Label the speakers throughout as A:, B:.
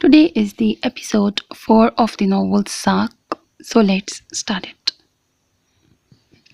A: Today is the episode 4 of the novel Saak, so let's start it.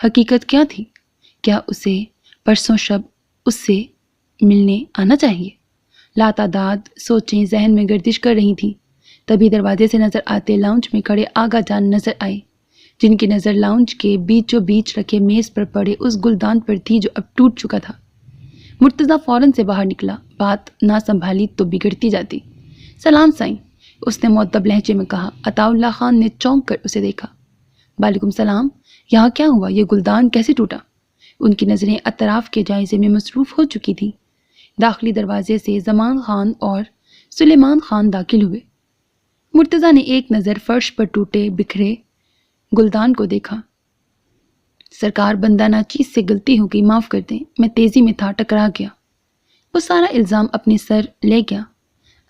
A: حقیقت کیا تھی؟ کیا اسے پرسوں شب اس سے ملنے آنا چاہیے؟ لاتعداد سوچیں ذہن میں گردش کر رہی تھیں. تبھی دروازے سے نظر آتے لاؤنج میں کھڑے آغا جان نظر آئے، جن کی نظر لاؤنج کے بیچوں بیچ رکھے میز پر پڑے اس گلدان پر تھی جو اب ٹوٹ چکا تھا. مرتضیٰ فوراً سے باہر نکلا. بات نہ سنبھالی تو بگڑتی جاتی. سلام سائیں، اس نے مؤدب لہجے میں کہا. عطا اللہ خان نے چونک کر اسے دیکھا. وعلیکم السلام. یہاں کیا ہوا؟ یہ گلدان کیسے ٹوٹا؟ ان کی نظریں اطراف کے جائزے میں مصروف ہو چکی تھیں. داخلی دروازے سے زمان خان اور سلیمان خان داخل ہوئے. مرتضیٰ نے ایک نظر فرش پر ٹوٹے بکھرے گلدان کو دیکھا. سرکار، بندہ ناچیز سے غلطی ہو گئی، معاف کر دیں، میں تیزی میں تھا، ٹکرا گیا. وہ سارا الزام اپنے سر لے گیا.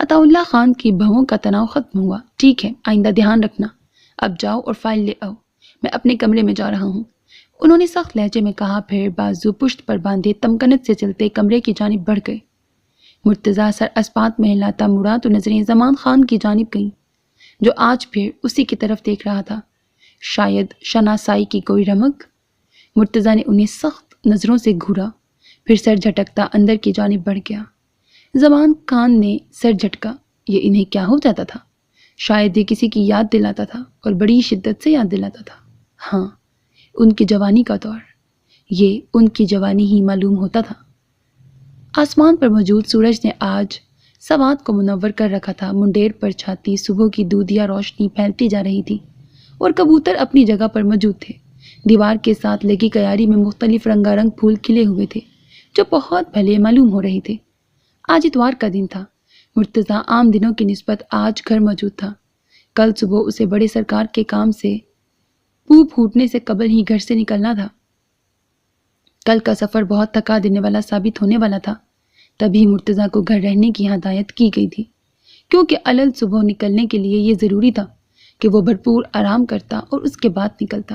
A: عطا اللہ خان کی بہووں کا تناؤ ختم ہوا. ٹھیک ہے، آئندہ دھیان رکھنا. اب جاؤ اور فائل لے آؤ، میں اپنے کمرے میں جا رہا ہوں، انہوں نے سخت لہجے میں کہا. پھر بازو پشت پر باندھے تمکنت سے چلتے کمرے کی جانب بڑھ گئے. مرتضیٰ سر اسپات میں ہلاتا مڑا تو نظریں زمان خان کی جانب گئیں، جو آج پھر اسی کی طرف دیکھ رہا تھا. شاید شناسائی کی کوئی رمق. مرتضیٰ نے انہیں سخت نظروں سے گھورا، پھر سر جھٹکتا اندر کی جانب بڑھ گیا. زمان خان نے سر جھٹکا. یہ انہیں کیا ہو جاتا تھا؟ شاید یہ کسی کی یاد دلاتا تھا، اور بڑی شدت سے یاد دلاتا تھا. ہاں، ان کی جوانی کا دور. یہ ان کی جوانی ہی معلوم ہوتا تھا. آسمان پر موجود سورج نے آج سوات کو منور کر رکھا تھا. منڈیر پر چھاتی صبح کی دودھیا روشنی پھیلتی جا رہی تھی، اور کبوتر اپنی جگہ پر موجود تھے. دیوار کے ساتھ لگی کیاری میں مختلف رنگا رنگ پھول کھلے ہوئے تھے، جو بہت بھلے معلوم ہو رہے تھے. آج اتوار کا دن تھا. مرتضیٰ عام دنوں کی نسبت آج گھر موجود تھا. کل صبح اسے بڑے سرکار کے کام سے پو پھوٹنے سے قبل ہی گھر سے نکلنا تھا. کل کا سفر بہت تھکا دینے والا ثابت ہونے والا تھا. تبھی مرتضیٰ کو گھر رہنے کی ہدایت کی گئی تھی، کیونکہ علل صبح نکلنے کے لیے یہ ضروری تھا کہ وہ بھرپور آرام کرتا اور اس کے بعد نکلتا.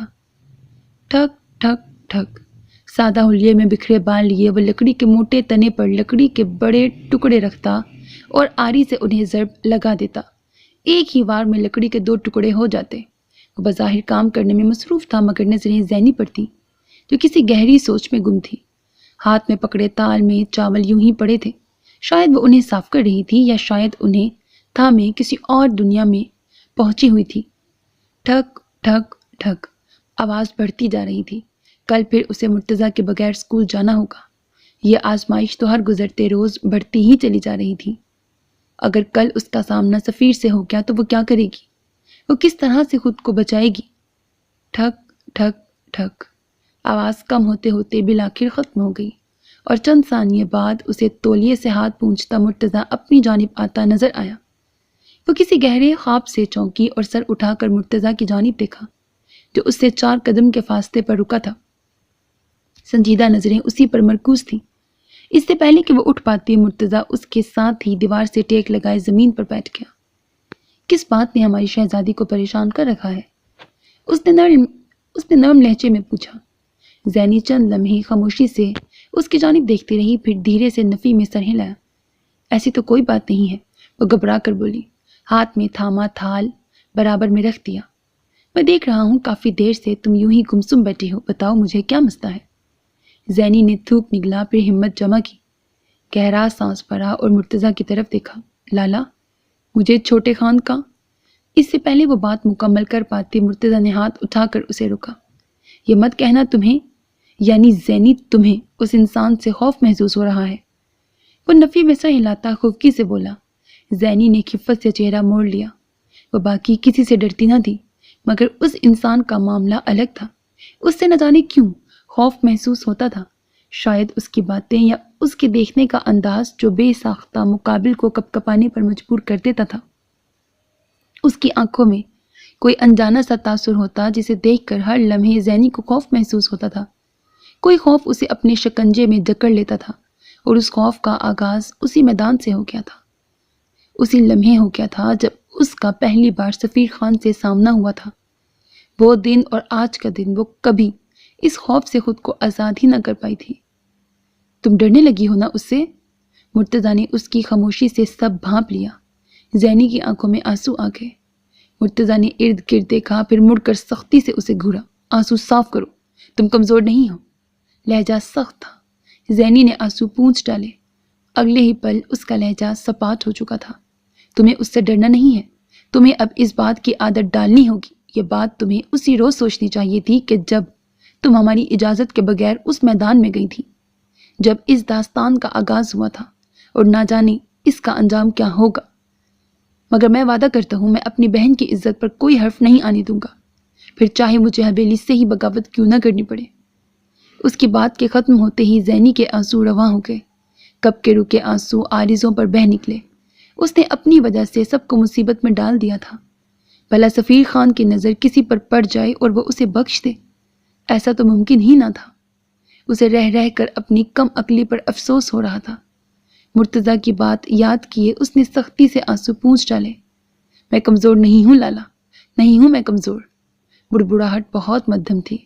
A: ٹھک ٹھک ٹھک. سادہ حلیے میں بکھرے بال لیے وہ لکڑی کے موٹے تنے پر لکڑی کے بڑے ٹکڑے رکھتا اور آری سے انہیں ضرب لگا دیتا. ایک ہی وار میں لکڑی کے 2 ٹکڑے ہو جاتے. وہ بظاہر کام کرنے میں مصروف تھا، مگر نظریں زینی پر تھیں، جو کسی گہری سوچ میں گم تھی. ہاتھ میں پکڑے تال میں چاول یوں ہی پڑے تھے. شاید وہ انہیں صاف کر رہی تھی، یا شاید انہیں تھامے کسی اور دنیا میں پہنچی ہوئی تھی. ٹھک ٹھک ٹھک. آواز بڑھتی جا رہی تھی. کل پھر اسے مرتضیٰ کے بغیر اسکول جانا ہوگا. یہ آزمائش تو ہر گزرتے روز بڑھتی ہی چلی جا رہی تھی. اگر کل اس کا سامنا سفیر سے ہو گیا تو وہ کیا کرے گی؟ وہ کس طرح سے خود کو بچائے گی؟ ٹھک ٹھک ٹھک. آواز کم ہوتے ہوتے بالآخر ختم ہو گئی، اور چند ثانیے بعد اسے تولیے سے ہاتھ پونچھتا مرتضیٰ اپنی جانب آتا نظر آیا. وہ کسی گہرے خواب سے چونکی اور سر اٹھا کر مرتضیٰ کی جانب دیکھا، جو اس سے 4 قدم کے فاصلے پر رکا تھا. سنجیدہ نظریں اسی پر مرکوز تھیں. اس سے پہلے کہ وہ اٹھ پاتی، مرتضیٰ اس کے ساتھ ہی دیوار سے ٹیک لگائے زمین پر بیٹھ گیا. کس بات نے ہماری شہزادی کو پریشان کر رکھا ہے؟ اس نے نرم لہجے میں پوچھا. زینی چند لمحے خاموشی سے اس کی جانب دیکھتی رہی، پھر دھیرے سے نفی میں سر ہلایا. ایسی تو کوئی بات نہیں ہے، وہ گھبرا کر بولی. ہاتھ میں تھاما تھال برابر میں رکھ دیا. میں دیکھ رہا ہوں کافی دیر سے تم یوں ہی گمسم بیٹھی ہو، بتاؤ مجھے کیا مسئلہ ہے؟ زینی نے تھوک نگلا، پھر ہمت جمع کی، گہرا سانس بھرا اور مرتضیٰ کی طرف دیکھا. لالا، مجھے چھوٹے خان کا. اس سے پہلے وہ بات مکمل کر پاتی، مرتضیٰ نے ہاتھ اٹھا کر اسے روکا. یہ مت کہنا تمہیں، یعنی زینی، تمہیں اس انسان سے خوف محسوس ہو رہا ہے؟ وہ نفی میں سر ہلاتا خفگی سے بولا. زینی نے خفت سے چہرہ موڑ لیا. وہ باقی کسی سے ڈرتی نہ تھی، مگر اس انسان کا معاملہ الگ تھا. اس سے نہ جانے کیوں خوف محسوس ہوتا تھا. شاید اس کی باتیں یا اس کے دیکھنے کا انداز، جو بے ساختہ مقابل کو کپکپانے پر مجبور کر دیتا تھا. اس کی آنکھوں میں کوئی انجانا سا تاثر ہوتا، جسے دیکھ کر ہر لمحے زینی کو خوف محسوس ہوتا تھا. کوئی خوف اسے اپنے شکنجے میں جکڑ لیتا تھا، اور اس خوف کا آغاز اسی میدان سے ہو گیا تھا. اسی لمحے ہو گیا تھا جب اس کا پہلی بار سفیر خان سے سامنا ہوا تھا. وہ دن اور آج کا دن وہ کبھی اس خوف سے خود کو آزاد ہی نہ کر پائی تھی. تم ڈرنے لگی ہو نا اس سے؟ مرتضیٰ نے اس کی خاموشی سے سب بھانپ لیا. زینی کی آنکھوں میں آنسو آ گئے. مرتضیٰ نے ارد گرد دیکھا، پھر مڑ کر سختی سے اسے گھورا. آنسو صاف کرو، تم کمزور نہیں ہو۔ لہجہ سخت تھا۔ زینی نے آنسو پونچھ ڈالے۔ اگلے ہی پل اس کا لہجہ سپاٹ ہو چکا تھا۔ تمہیں اس سے ڈرنا نہیں ہے، تمہیں اب اس بات کی عادت ڈالنی ہوگی۔ یہ بات تمہیں اسی روز سوچنی چاہیے تھی کہ جب تم ہماری اجازت کے بغیر اس میدان میں گئی تھی، جب اس داستان کا آغاز ہوا تھا، اور نہ جانے اس کا انجام کیا ہوگا۔ مگر میں وعدہ کرتا ہوں میں اپنی بہن کی عزت پر کوئی حرف نہیں آنے دوں گا، پھر چاہے مجھے حویلی سے ہی بغاوت کیوں نہ کرنی پڑے۔ اس کی بات کے ختم ہوتے ہی زینی کے آنسو رواں ہو گئے۔ کب کے رکے آنسو عارضوں پر بہہ نکلے۔ اس نے اپنی وجہ سے سب کو مصیبت میں ڈال دیا تھا۔ بھلا سفیر خان کی نظر کسی پر پڑ جائے اور وہ اسے بخش دے، ایسا تو ممکن ہی نہ تھا۔ اسے رہ رہ کر اپنی کم عقلی پر افسوس ہو رہا تھا۔ مرتضیٰ کی بات یاد کیے اس نے سختی سے آنسو پونچھ ڈالے۔ میں کمزور نہیں ہوں لالا، نہیں ہوں میں کمزور۔ بڑبڑاہٹ بہت مدھم تھی۔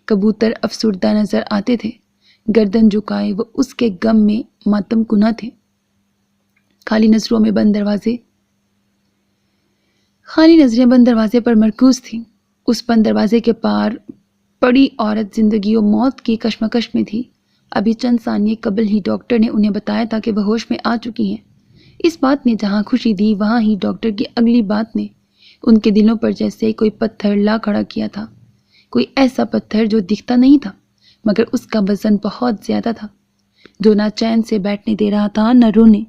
A: کبوتر افسردہ نظر آتے تھے، گردن جھکائے وہ اس کے غم میں ماتم کنا تھے۔ خالی نظریں بند دروازے پر مرکوز تھیں۔ اس بند دروازے کے پار پڑی عورت زندگی و موت کی کشمکش میں تھی۔ ابھی چند ثانیے قبل ہی ڈاکٹر نے انہیں بتایا تھا کہ وہ ہوش میں آ چکی ہیں۔ اس بات نے جہاں خوشی دی، وہاں ہی ڈاکٹر کی اگلی بات نے ان کے دلوں پر جیسے کوئی پتھر لا کھڑا کیا تھا۔ کوئی ایسا پتھر جو دکھتا نہیں تھا مگر اس کا وزن بہت زیادہ تھا، جو نہ چین سے بیٹھنے دے رہا تھا نہ رونے۔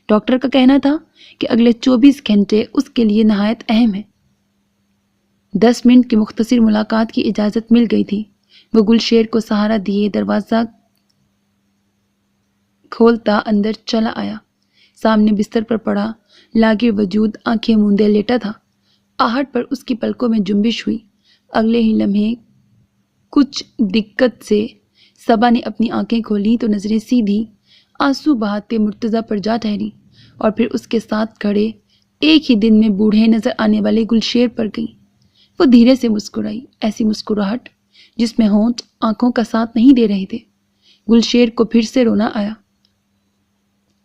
A: ڈاکٹر کا کہنا تھا کہ اگلے 24 گھنٹے اس کے لیے نہایت اہم ہے۔ 10 منٹ کی مختصر ملاقات کی اجازت مل گئی تھی۔ وہ گلشیر کو سہارا دیے دروازہ کھولتا اندر چلا آیا۔ سامنے بستر پر پڑا لاغر وجود آنکھیں موندے لیٹا تھا۔ آہٹ پر اس کی پلکوں میں جنبش ہوئی۔ اگلے ہی لمحے کچھ دقت سے صبا نے اپنی آنکھیں کھولی تو نظریں سیدھی آنسو بہاتے مرتضیٰ پر جا ٹھہری، اور پھر اس کے ساتھ کھڑے ایک ہی دن میں بوڑھے نظر آنے والے گلشیر پر گئی۔ وہ دھیرے سے مسکرائی، ایسی مسکراہٹ جس میں ہونٹ آنکھوں کا ساتھ نہیں دے رہے تھے۔ گلشیر کو پھر سے رونا آیا۔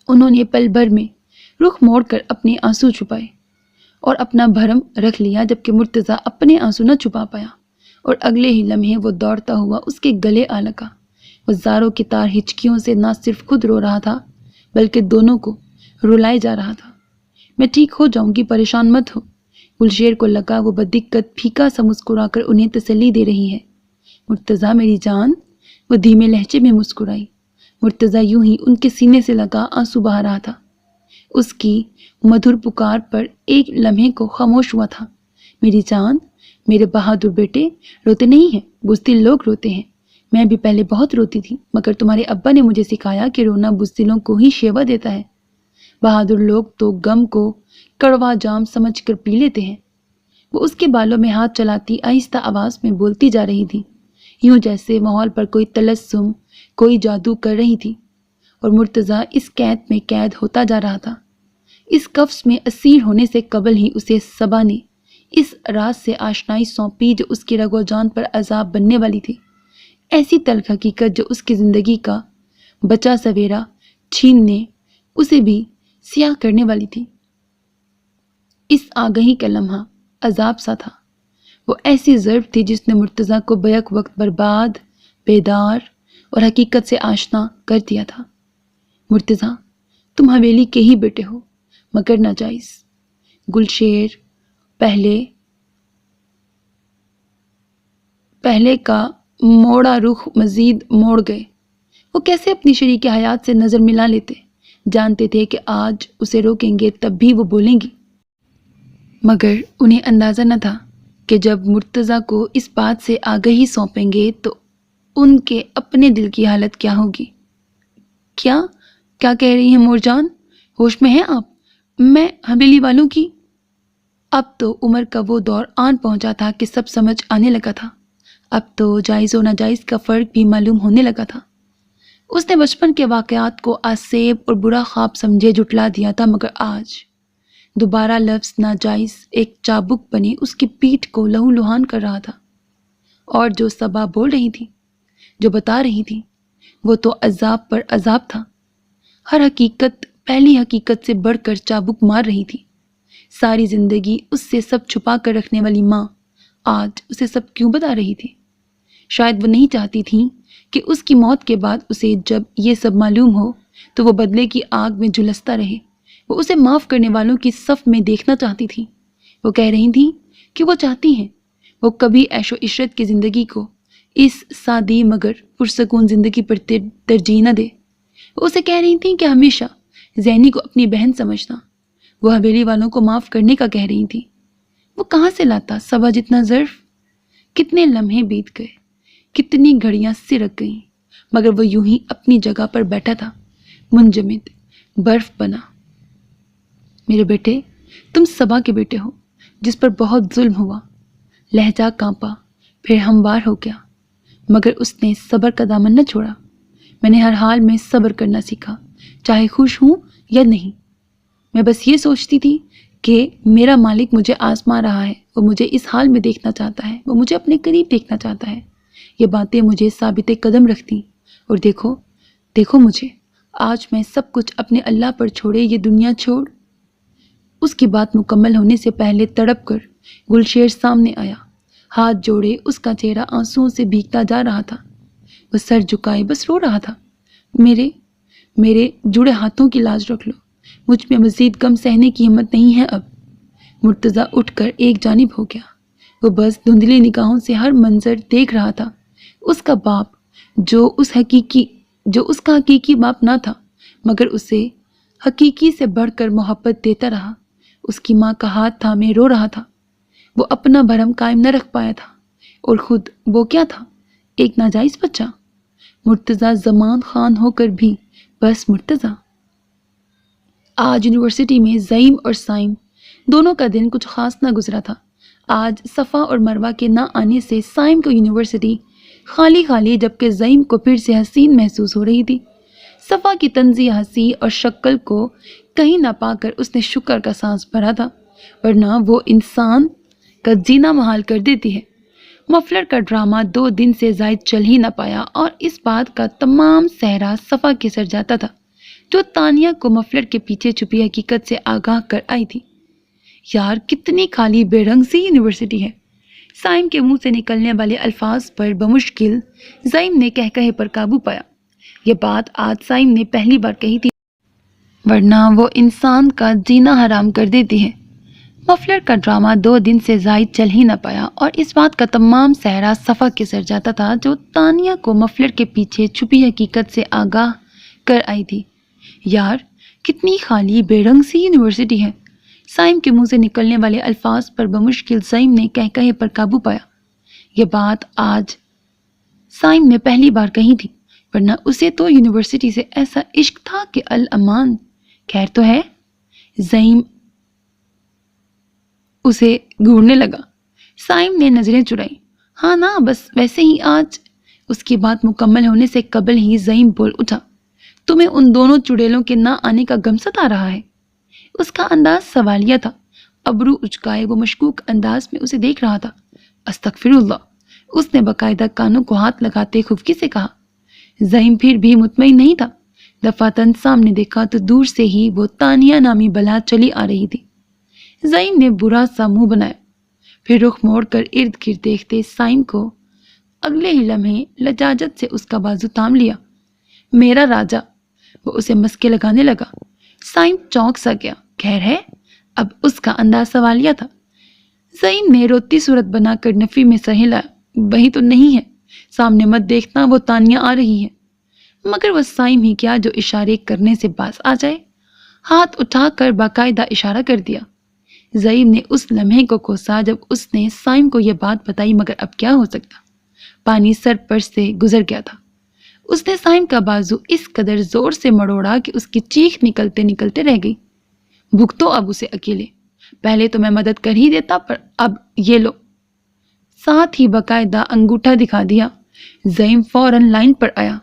A: انہوں نے پل بھر میں رخ موڑ کر اپنے آنسو چھپائے اور اپنا بھرم رکھ لیا، جبکہ مرتضیٰ اپنے آنسو نہ چھپا پایا، اور اگلے ہی لمحے وہ دوڑتا ہوا اس کے گلے آ لگا۔ وہ زاروں کی تار ہچکیوں سے نہ صرف خود رو رہا تھا بلکہ دونوں کو رلائے جا رہا تھا۔ میں ٹھیک ہو جاؤں گی، پریشان مت ہو۔ گلشیر کو لگا وہ بدقت پھیکا سا مسکرا کر انہیں تسلی دے رہی ہے۔ مرتضیٰ میری جان، وہ دھیمے لہجے میں مسکرائی۔ مرتضیٰ یوں ہی ان کے سینے سے لگا آنسو بہا رہا تھا۔ اس کی مدھر پکار پر ایک لمحے کو خاموش ہوا تھا۔ میری جان، میرے بہادر بیٹے، روتے نہیں ہیں، بزدل لوگ روتے ہیں۔ میں بھی پہلے بہت روتی تھی، مگر تمہارے ابا نے مجھے سکھایا کہ رونا بزدلوں کو ہی شیوا دیتا ہے۔ بہادر لوگ تو غم کو کڑوا جام سمجھ کر پی لیتے ہیں۔ وہ اس کے بالوں میں ہاتھ چلاتی آہستہ آواز میں بولتی جا رہی تھی، یوں جیسے ماحول پر کوئی طلسم، کوئی جادو کر رہی تھی، اور مرتضیٰ اس قید میں قید ہوتا جا رہا تھا۔ اس قفس میں اسیر ہونے سے قبل ہی اسے صبا نے اس راز سے آشنائی سونپی جو اس کی رگ و جان پر عذاب بننے والی تھی، ایسی تلخ حقیقت جو اس کی زندگی کا بچا سویرا چھیننے، اسے بھی سیاہ کرنے والی تھی۔ اس آگہی کا لمحہ عذاب سا تھا۔ وہ ایسی ضرب تھی جس نے مرتضیٰ کو بیک وقت برباد، بیدار اور حقیقت سے آشنا کر دیا تھا۔ مرتضیٰ، تم حویلی کے ہی بیٹے ہو، مگر ناجائز۔ گلشیر پہلے کا موڑا رخ مزید موڑ گئے۔ وہ کیسے اپنی شریک حیات سے نظر ملا لیتے؟ جانتے تھے کہ آج اسے روکیں گے تب بھی وہ بولیں گی، مگر انہیں اندازہ نہ تھا کہ جب مرتضیٰ کو اس بات سے آگہی سونپیں گے تو ان کے اپنے دل کی حالت کیا ہوگی۔ کیا کہہ رہی ہیں مور جان؟ ہوش میں ہیں آپ؟ میں حویلی والوں کی۔ اب تو عمر کا وہ دور آن پہنچا تھا کہ سب سمجھ آنے لگا تھا۔ اب تو جائز و ناجائز کا فرق بھی معلوم ہونے لگا تھا۔ اس نے بچپن کے واقعات کو آسیب اور برا خواب سمجھے جھٹلا دیا تھا، مگر آج دوبارہ لفظ ناجائز ایک چابک بنے اس کی پیٹھ کو لہو لہان کر رہا تھا۔ اور جو صبا بول رہی تھی، جو بتا رہی تھی، وہ تو عذاب پر عذاب تھا۔ ہر حقیقت پہلی حقیقت سے بڑھ کر چابک مار رہی تھی۔ ساری زندگی اس سے سب چھپا کر رکھنے والی ماں آج اسے سب کیوں بتا رہی تھی؟ شاید وہ نہیں چاہتی تھیں کہ اس کی موت کے بعد اسے جب یہ سب معلوم ہو تو وہ بدلے کی آگ میں جھلستا رہے۔ وہ اسے معاف کرنے والوں کی صف میں دیکھنا چاہتی تھی۔ وہ کہہ رہی تھیں کہ وہ چاہتی ہیں وہ کبھی عیش و عشرت کی زندگی کو اس سادی مگر پرسکون زندگی پر ترجیح نہ دے۔ وہ اسے کہہ رہی تھیں کہ ہمیشہ زینی کو اپنی بہن سمجھنا۔ وہ حویلی والوں کو معاف کرنے کا کہہ رہی تھیں۔ وہ کہاں سے لاتا صبا جتنا ظرف؟ کتنے لمحے بیت گئے، کتنی گھڑیاں سرک گئیں، مگر وہ یوں ہی اپنی جگہ پر بیٹھا تھا، منجمد، برف بنا۔ میرے بیٹے، تم صبا کے بیٹے ہو جس پر بہت ظلم ہوا۔ لہجہ کانپا، پھر ہموار ہو گیا، مگر اس نے صبر کا دامن نہ چھوڑا۔ میں نے ہر حال میں صبر کرنا سیکھا، چاہے خوش ہوں یا نہیں۔ میں بس یہ سوچتی تھی کہ میرا مالک مجھے آزما رہا ہے، وہ مجھے اس حال میں دیکھنا چاہتا ہے، وہ مجھے اپنے قریب دیکھنا چاہتا ہے۔ یہ باتیں مجھے ثابت قدم رکھتی، اور دیکھو مجھے، آج میں سب کچھ اپنے اللہ پر چھوڑے یہ دنیا چھوڑ۔ اس کی بات مکمل ہونے سے پہلے تڑپ کر گلشیر سامنے آیا، ہاتھ جوڑے، اس کا چہرہ آنسوؤں سے بھیگتا جا رہا تھا۔ وہ سر جھکائے بس رو رہا تھا۔ میرے جڑے ہاتھوں کی لاج رکھ لو، مجھ میں مزید غم سہنے کی ہمت نہیں ہے اب۔ مرتضیٰ اٹھ کر ایک جانب ہو گیا۔ وہ بس دھندلی نگاہوں سے ہر منظر دیکھ رہا تھا۔ اس کا باپ جو اس کا حقیقی باپ نہ تھا، مگر اسے حقیقی سے بڑھ کر محبت دیتا رہا۔ اس کی ماں کا ہاتھ تھامے رو رہا تھا۔ وہ اپنا بھرم قائم نہ رکھ پایا تھا، اور خود وہ کیا تھا؟ ایک ناجائز بچہ۔ مرتضیٰ زمان خان ہو کر بھی بس مرتضیٰ۔ آج یونیورسٹی میں زعیم اور سائم دونوں کا دن کچھ خاص نہ گزرا تھا۔ آج صفا اور مروہ کے نہ آنے سے سائم کو یونیورسٹی خالی جبکہ زعیم کو پھر سے حسین محسوس ہو رہی تھی۔ صفا کی طنزی ہنسی اور شکل کو کہیں نہ پا کر اس نے شکر کا سانس بھرا تھا، ورنہ وہ انسان کا جینا محال کر دیتی ہے۔ مفلر کا ڈرامہ 2 دن سے زائد چل ہی نہ پایا، اور اس بات کا تمام صحرا صفا کے سر جاتا تھا، جو تانیہ کو مفلر کے پیچھے چھپی حقیقت سے آگاہ کر آئی تھی۔ یار، کتنی خالی بے رنگ سی یونیورسٹی ہے۔ سائم کے منہ سے نکلنے والے الفاظ پر بمشکل زعیم نے کہے پر قابو پایا۔ یہ بات آج سائم نے پہلی بار کہی تھی، ورنہ وہ انسان کا جینا حرام کر دیتی ہے۔ مفلر کا ڈرامہ 2 دن سے زائد چل ہی نہ پایا، اور اس بات کا تمام صحرا صفا کے سر جاتا تھا، جو تانیہ کو مفلر کے پیچھے چھپی حقیقت سے آگاہ کر آئی تھی۔ یار، کتنی خالی بے رنگ سی یونیورسٹی ہے۔ سائم کے منہ سے نکلنے والے الفاظ پر بمشکل زعیم نے کہے پر قابو پایا۔ یہ بات آج سائم نے پہلی بار کہی تھی، ورنہ اسے تو یونیورسٹی سے ایسا عشق تھا کہ الامان۔ خیر تو ہے؟ زعیم اسے گھورنے لگا۔ سائم نے نظریں چرائیں۔ ہاں نا، بس ویسے ہی آج۔ اس کی بات مکمل ہونے سے قبل ہی زعیم بول اٹھا، تمہیں ان دونوں چڑیلوں کے نہ آنے کا غم ستا رہا ہے؟ اس کا انداز سوالیہ تھا، ابرو اچکائے وہ مشکوک انداز میں اسے دیکھ رہا تھا۔ استغفر اللہ، اس نے باقاعدہ کانوں کو ہاتھ لگاتے خفکی سے کہا۔ زعیم پھر بھی مطمئن نہیں تھا۔ دفعتاً سامنے دیکھا تو دور سے ہی وہ تانیہ نامی بلا چلی آ رہی تھی۔ زعیم نے برا سا منہ بنایا، پھر رخ موڑ کر ارد گرد دیکھتے سائم کو اگلے ہی لمحے لجاجت سے اس کا بازو تھام لیا۔ میرا راجا، وہ اسے مسکے لگانے لگا۔ سائم چونک سا گیا۔ خیر ہے؟ اب اس کا انداز سوالیہ تھا۔ زعیم نے روتی صورت بنا کر نفی میں سر ہلایا۔ وہی تو نہیں ہے، سامنے مت دیکھنا، وہ تانیہ آ رہی ہے۔ مگر وہ سائم ہی کیا جو اشارے کرنے سے باز آ جائے۔ ہاتھ اٹھا کر باقاعدہ اشارہ کر دیا۔ زعیم نے اس لمحے کو کوسا جب اس نے سائم کو یہ بات بتائی، مگر اب کیا ہو سکتا؟ پانی سر پر سے گزر گیا تھا۔ اس نے سائم کا بازو اس قدر زور سے مڑوڑا کہ اس کی چیخ نکلتے نکلتے رہ گئی۔ بھگتو اب اسے اکیلے، پہلے تو میں مدد کر ہی دیتا، پر اب یہ لو۔ ساتھ ہی باقاعدہ انگوٹھا دکھا دیا۔ زعیم فوراً لائن پر آیا۔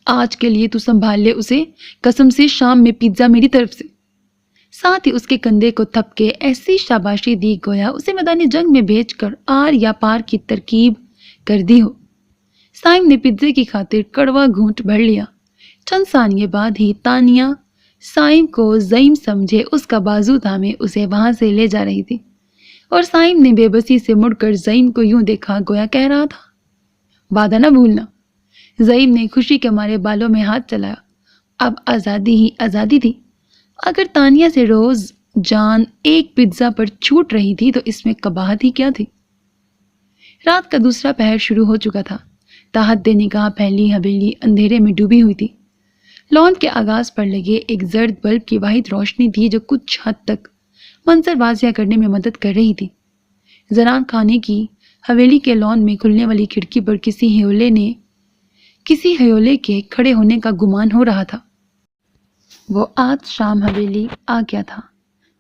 A: آج کے لیے تو سنبھال لے اسے، قسم سے شام میں پیزا میری طرف سے۔ ساتھ ہی اس کے کندھے کو تھپ کے ایسی شاباشی دی گویا اسے میدان جنگ میں بھیج کر آر یا پار کی ترکیب کر دی ہو۔ سائم نے پیزے کی خاطر کڑوا گھونٹ بھر لیا۔ چند ثانیے بعد ہی تانیہ سائم کو زعیم سمجھے اس کا بازو تھامے اسے وہاں سے لے جا رہی تھی، اور سائم نے بے بسی سے مڑ کر زعیم کو یوں دیکھا گویا کہہ رہا تھا، وعدہ نہ بھولنا۔ زعیم نے خوشی کے مارے بالوں میں ہاتھ چلایا۔ اب آزادی ہی آزادی تھی۔ اگر تانیہ سے روز جان ایک پیزا پر چھوٹ رہی تھی تو اس میں قباحت ہی کیا تھی؟ رات کا دوسرا پہر شروع ہو چکا تھا۔ تاحد نگاہ پھیلی حویلی اندھیرے میں ڈوبی ہوئی تھی۔ لان کے آغاز پر لگے ایک زرد بلب کی واحد روشنی تھی جو کچھ حد تک منظر واضح کرنے میں مدد کر رہی تھی۔ زنان خانے کی حویلی کے لان میں کھلنے والی کھڑکی پر کسی ہیولے کے کھڑے ہونے کا گمان ہو رہا تھا۔ وہ آج شام حویلی آ گیا تھا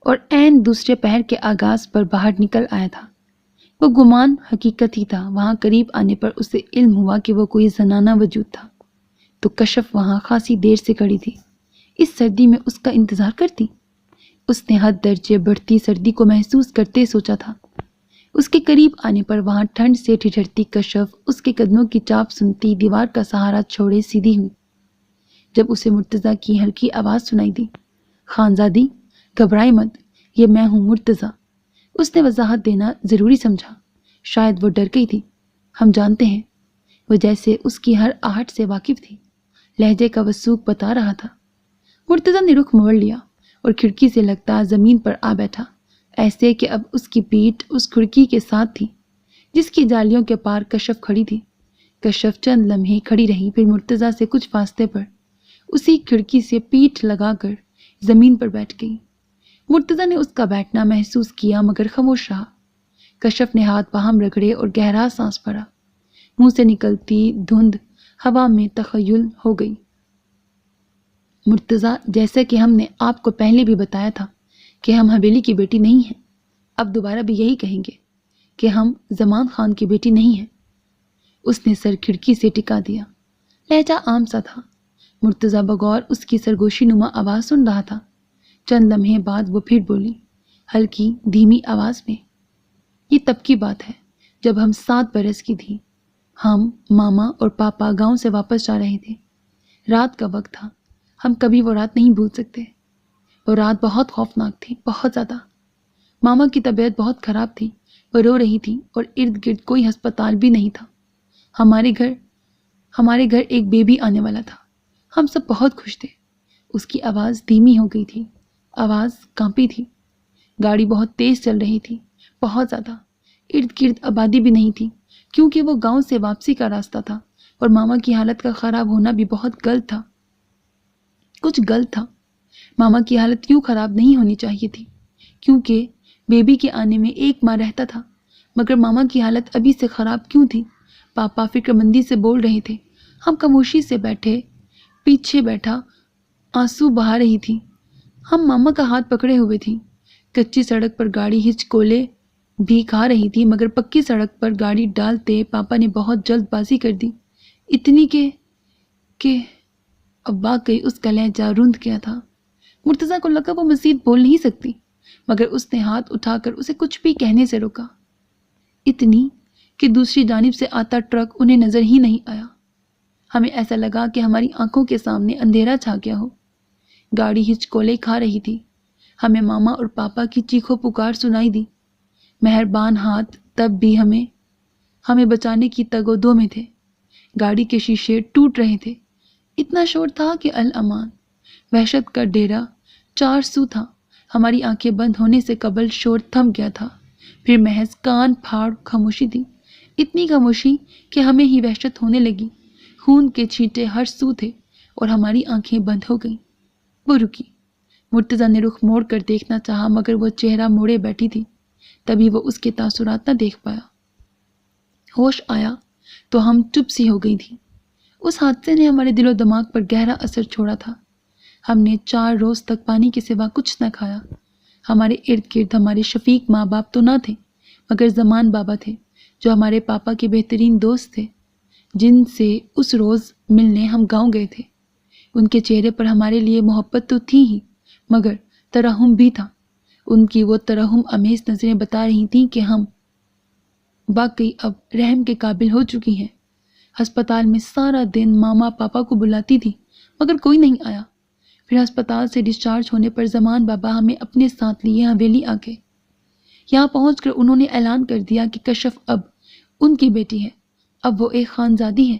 A: اور عین دوسرے پہر کے آغاز پر باہر نکل آیا تھا۔ وہ گمان حقیقت ہی تھا۔ وہاں قریب آنے پر اسے علم ہوا کہ وہ کوئی زنانہ وجود تھا۔ تو کشف وہاں خاصی دیر سے کھڑی تھی، اس سردی میں اس کا انتظار کرتی۔ اس نے حد درجے بڑھتی سردی کو محسوس کرتے سوچا تھا۔ اس کے قریب آنے پر وہاں ٹھنڈ سے ٹھٹھرتی کشف اس کے قدموں کی چاپ سنتی دیوار کا سہارا چھوڑے سیدھی ہوئی۔ جب اسے مرتضیٰ کی ہلکی آواز سنائی دی، خانزادی گھبرائی مت، یہ میں ہوں مرتضیٰ۔ اس نے وضاحت دینا ضروری سمجھا، شاید وہ ڈر گئی تھی۔ ہم جانتے ہیں۔ وہ جیسے اس کی ہر آہٹ سے واقف تھی، لہجے کا وثوق بتا رہا تھا۔ مرتضیٰ نے رخ موڑ لیا اور کھڑکی سے لگتا زمین پر آ بیٹھا، ایسے کہ اب اس کی پیٹھ اس کھڑکی کے ساتھ تھی جس کی جالیوں کے پار کشف کھڑی تھی۔ کشف چند لمحے کھڑی رہی، پھر مرتضیٰ سے کچھ فاصلے پر اسی کھڑکی سے پیٹھ لگا کر زمین پر بیٹھ گئی۔ مرتضیٰ نے اس کا بیٹھنا محسوس کیا مگر خاموش رہا۔ کشف نے ہاتھ باہم رگڑے اور گہرا سانس بھرا۔ منہ سے نکلتی دھند ہوا میں تخیل ہو گئی۔ مرتضیٰ، جیسا کہ ہم نے آپ کو پہلے بھی بتایا تھا کہ ہم حویلی کی بیٹی نہیں ہیں، اب دوبارہ بھی یہی کہیں گے کہ ہم زمان خان کی بیٹی نہیں ہیں۔ اس نے سر کھڑکی سے ٹکا دیا۔ لہجہ عام سا تھا۔ مرتضیٰ بغور اس کی سرگوشی نما آواز سن رہا تھا۔ چند لمحے بعد وہ پھر بولی، ہلکی دھیمی آواز میں، یہ تب کی بات ہے جب ہم 7 برس کی تھی۔ ہم، ماما اور پاپا گاؤں سے واپس جا رہے تھے۔ رات کا وقت تھا، ہم کبھی وہ رات نہیں بھول سکتے۔ وہ رات بہت خوفناک تھی، بہت زیادہ۔ ماما کی طبیعت بہت خراب تھی، وہ رو رہی تھی اور ارد گرد کوئی ہسپتال بھی نہیں تھا۔ ہمارے گھر ایک بیبی آنے والا تھا۔ ہم سب بہت خوش تھے۔ اس کی آواز دھیمی ہو گئی تھی، آواز کانپی تھی۔ گاڑی بہت تیز چل رہی تھی، بہت زیادہ۔ ارد گرد آبادی بھی نہیں تھی کیونکہ وہ گاؤں سے واپسی کا راستہ تھا، اور ماما کی حالت کا خراب ہونا بھی بہت غلط تھا۔ کچھ غلط تھا۔ ماما کی حالت یوں خراب نہیں ہونی چاہیے تھی کیونکہ بیبی کے آنے میں 1 ماہ رہتا تھا، مگر ماما کی حالت ابھی سے خراب کیوں تھی؟ پاپا فکر مندی سے بول رہے تھے۔ ہم خاموشی سے پیچھے بیٹھا آنسو بہا رہی تھی۔ ہم ماما کا ہاتھ پکڑے ہوئے تھی۔ کچی سڑک پر گاڑی ہچکولے بھی کھا رہی تھی، مگر پکی سڑک پر گاڑی ڈالتے پاپا نے بہت جلد بازی کر دی، اتنی کہ اب واقعی اس کا لہجہ رند گیا تھا۔ مرتضیٰ کو لگا وہ مزید بول نہیں سکتی، مگر اس نے ہاتھ اٹھا کر اسے کچھ بھی کہنے سے روکا، اتنی کہ دوسری جانب سے آتا ٹرک انہیں نظر ہی نہیں آیا۔ ہمیں ایسا لگا کہ ہماری آنکھوں کے سامنے اندھیرا چھا گیا ہو۔ گاڑی ہچکولے کھا رہی تھی۔ ہمیں ماما اور پاپا کی چیخو پکار سنائی دی۔ مہربان ہاتھ تب بھی ہمیں بچانے کی تگ و دو میں تھے۔ گاڑی کے شیشے ٹوٹ رہے تھے۔ اتنا شور تھا کہ الامان وحشت کا ڈیرا 4 سو تھا۔ ہماری آنکھیں بند ہونے سے قبل شور تھم گیا تھا، پھر محض کان پھاڑ خاموشی تھی، اتنی خاموشی کہ ہمیں ہی وحشت ہونے لگی۔ خون کے چھینٹے ہر سو تھے اور ہماری آنکھیں بند ہو گئیں۔ وہ رکی۔ مرتضیٰ نے رخ موڑ کر دیکھنا چاہا مگر وہ چہرہ موڑے بیٹھی تھی، تبھی وہ اس کے تاثرات نہ دیکھ پایا۔ ہوش آیا تو ہم چپ سی ہو گئی تھی۔ اس حادثے نے ہمارے دل و دماغ پر گہرا اثر چھوڑا تھا۔ ہم نے 4 روز تک پانی کے سوا کچھ نہ کھایا۔ ہمارے ارد گرد ہمارے شفیق ماں باپ تو نہ تھے، مگر زمان بابا تھے جو ہمارے پاپا کے بہترین دوست تھے، جن سے اس روز ملنے ہم گاؤں گئے تھے۔ ان کے چہرے پر ہمارے لیے محبت تو تھی ہی، مگر ترحم بھی تھا۔ ان کی وہ ترحم امیز نظریں بتا رہی تھیں کہ ہم واقعی اب رحم کے قابل ہو چکی ہیں۔ ہسپتال میں سارا دن ماما پاپا کو بلاتی تھی مگر کوئی نہیں آیا۔ پھر ہسپتال سے ڈسچارج ہونے پر زمان بابا ہمیں اپنے ساتھ لیے حویلی آ گئے۔ یہاں پہنچ کر انہوں نے اعلان کر دیا کہ کشف اب ان کی بیٹی ہے اب وہ ایک خانزادی ہے۔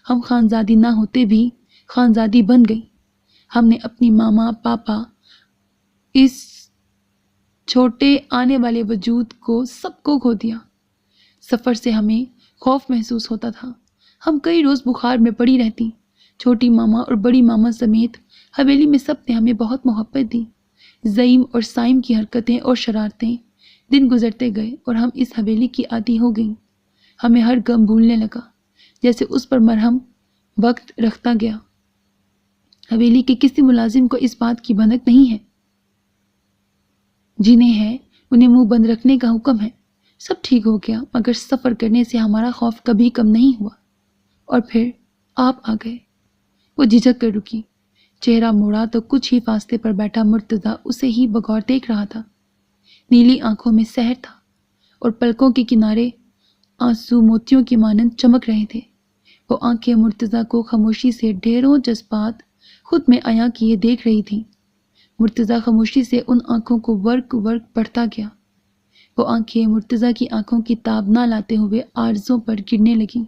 A: ہم خانزادی نہ ہوتے بھی خانزادی بن گئی۔ ہم نے اپنی ماما، پاپا، اس چھوٹے آنے والے وجود کو سب کو کھو دیا۔ سفر سے ہمیں خوف محسوس ہوتا تھا۔ ہم کئی روز بخار میں پڑی رہتی۔ چھوٹی ماما اور بڑی ماما سمیت حویلی میں سب نے ہمیں بہت محبت دی۔ زعیم اور سائم کی حرکتیں اور شرارتیں، دن گزرتے گئے اور ہم اس حویلی کی عادی ہو گئیں۔ ہمیں ہر غم بھولنے لگا، جیسے اس پر مرہم وقت رکھتا گیا۔ حویلی کے کسی ملازم کو اس بات کی بھنک نہیں ہے۔ جنہیں ہے انہیں منہ بند رکھنے کا حکم ہے۔ سب ٹھیک ہو گیا، مگر سفر کرنے سے ہمارا خوف کبھی کم نہیں ہوا۔ اور پھر آپ آ گئے۔ وہ جھجک کر رکی، چہرہ موڑا تو کچھ ہی فاصلے پر بیٹھا مرتضیٰ اسے ہی بغور دیکھ رہا تھا۔ نیلی آنکھوں میں سحر تھا اور پلکوں کے کنارے آنسو موتیوں کی مانند چمک رہے تھے۔ وہ آنکھیں مرتضیٰ کو خاموشی سے ڈھیروں جذبات خود میں عیاں کیے دیکھ رہی تھیں۔ مرتضیٰ خاموشی سے ان آنکھوں کو ورق ورق پڑھتا گیا۔ وہ آنکھیں مرتضیٰ کی آنکھوں کی تاب نہ لاتے ہوئے عارضوں پر گرنے لگیں۔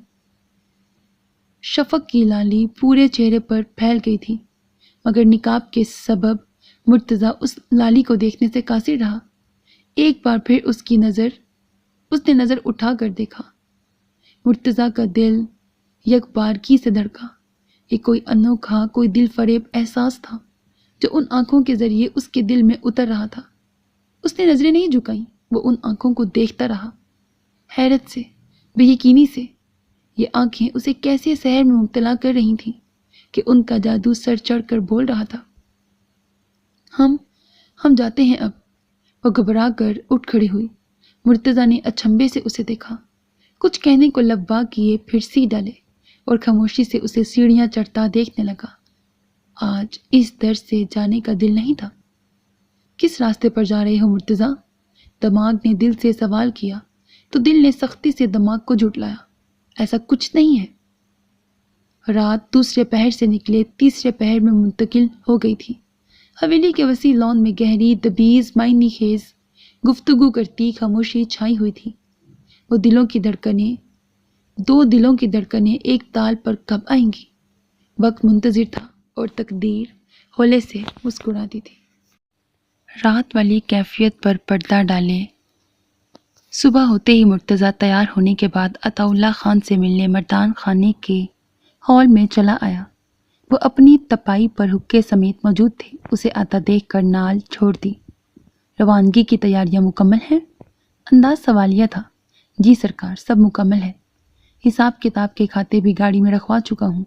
A: شفق کی لالی پورے چہرے پر پھیل گئی تھی، مگر نقاب کے سبب مرتضیٰ اس لالی کو دیکھنے سے قاصر رہا۔ ایک بار پھر اس نے نظر اٹھا کر دیکھا۔ مرتضیٰ کا دل یک بارگی سے دھڑکا۔ یہ کوئی انوکھا، کوئی دل فریب احساس تھا جو ان آنکھوں کے ذریعے اس کے دل میں اتر رہا تھا۔ اس نے نظریں نہیں جھکائیں، وہ ان آنکھوں کو دیکھتا رہا، حیرت سے، بے یقینی سے۔ یہ آنکھیں اسے کیسے سحر میں مبتلا کر رہی تھیں کہ ان کا جادو سر چڑھ کر بول رہا تھا۔ ہم جاتے ہیں اب۔ وہ گھبرا کر اٹھ کھڑی ہوئی۔ مرتضیٰ نے اچنبھے سے اسے دیکھا، کچھ کہنے کو لب وا کیے، پھر سی ڈالے اور خاموشی سے اسے سیڑھیاں چڑھتا دیکھنے لگا۔ آج اس در سے جانے کا دل نہیں تھا۔ کس راستے پر جا رہے ہو مرتضیٰ؟ دماغ نے دل سے سوال کیا تو دل نے سختی سے دماغ کو جھٹلایا، ایسا کچھ نہیں ہے۔ رات دوسرے پہر سے نکلے تیسرے پہر میں منتقل ہو گئی تھی۔ حویلی کے وسیع لان میں گہری دبیز معنی خیز گفتگو کرتی خاموشی چھائی ہوئی تھی۔ دو دلوں کی دھڑکنیں ایک تال پر کب آئیں گی؟ وقت منتظر تھا اور تقدیر ہولے سے مسکراتی تھی۔ رات والی کیفیت پر پردہ ڈالے صبح ہوتے ہی مرتضیٰ تیار ہونے کے بعد عطا اللہ خان سے ملنے مردان خانے کے ہال میں چلا آیا۔ وہ اپنی تپائی پر حقے سمیت موجود تھے۔ اسے آتا دیکھ کر نال چھوڑ دی۔ روانگی کی تیاریاں مکمل ہیں؟ انداز سوالیہ تھا۔ جی سرکار، سب مکمل ہے۔ حساب کتاب کے کھاتے بھی گاڑی میں رکھوا چکا ہوں،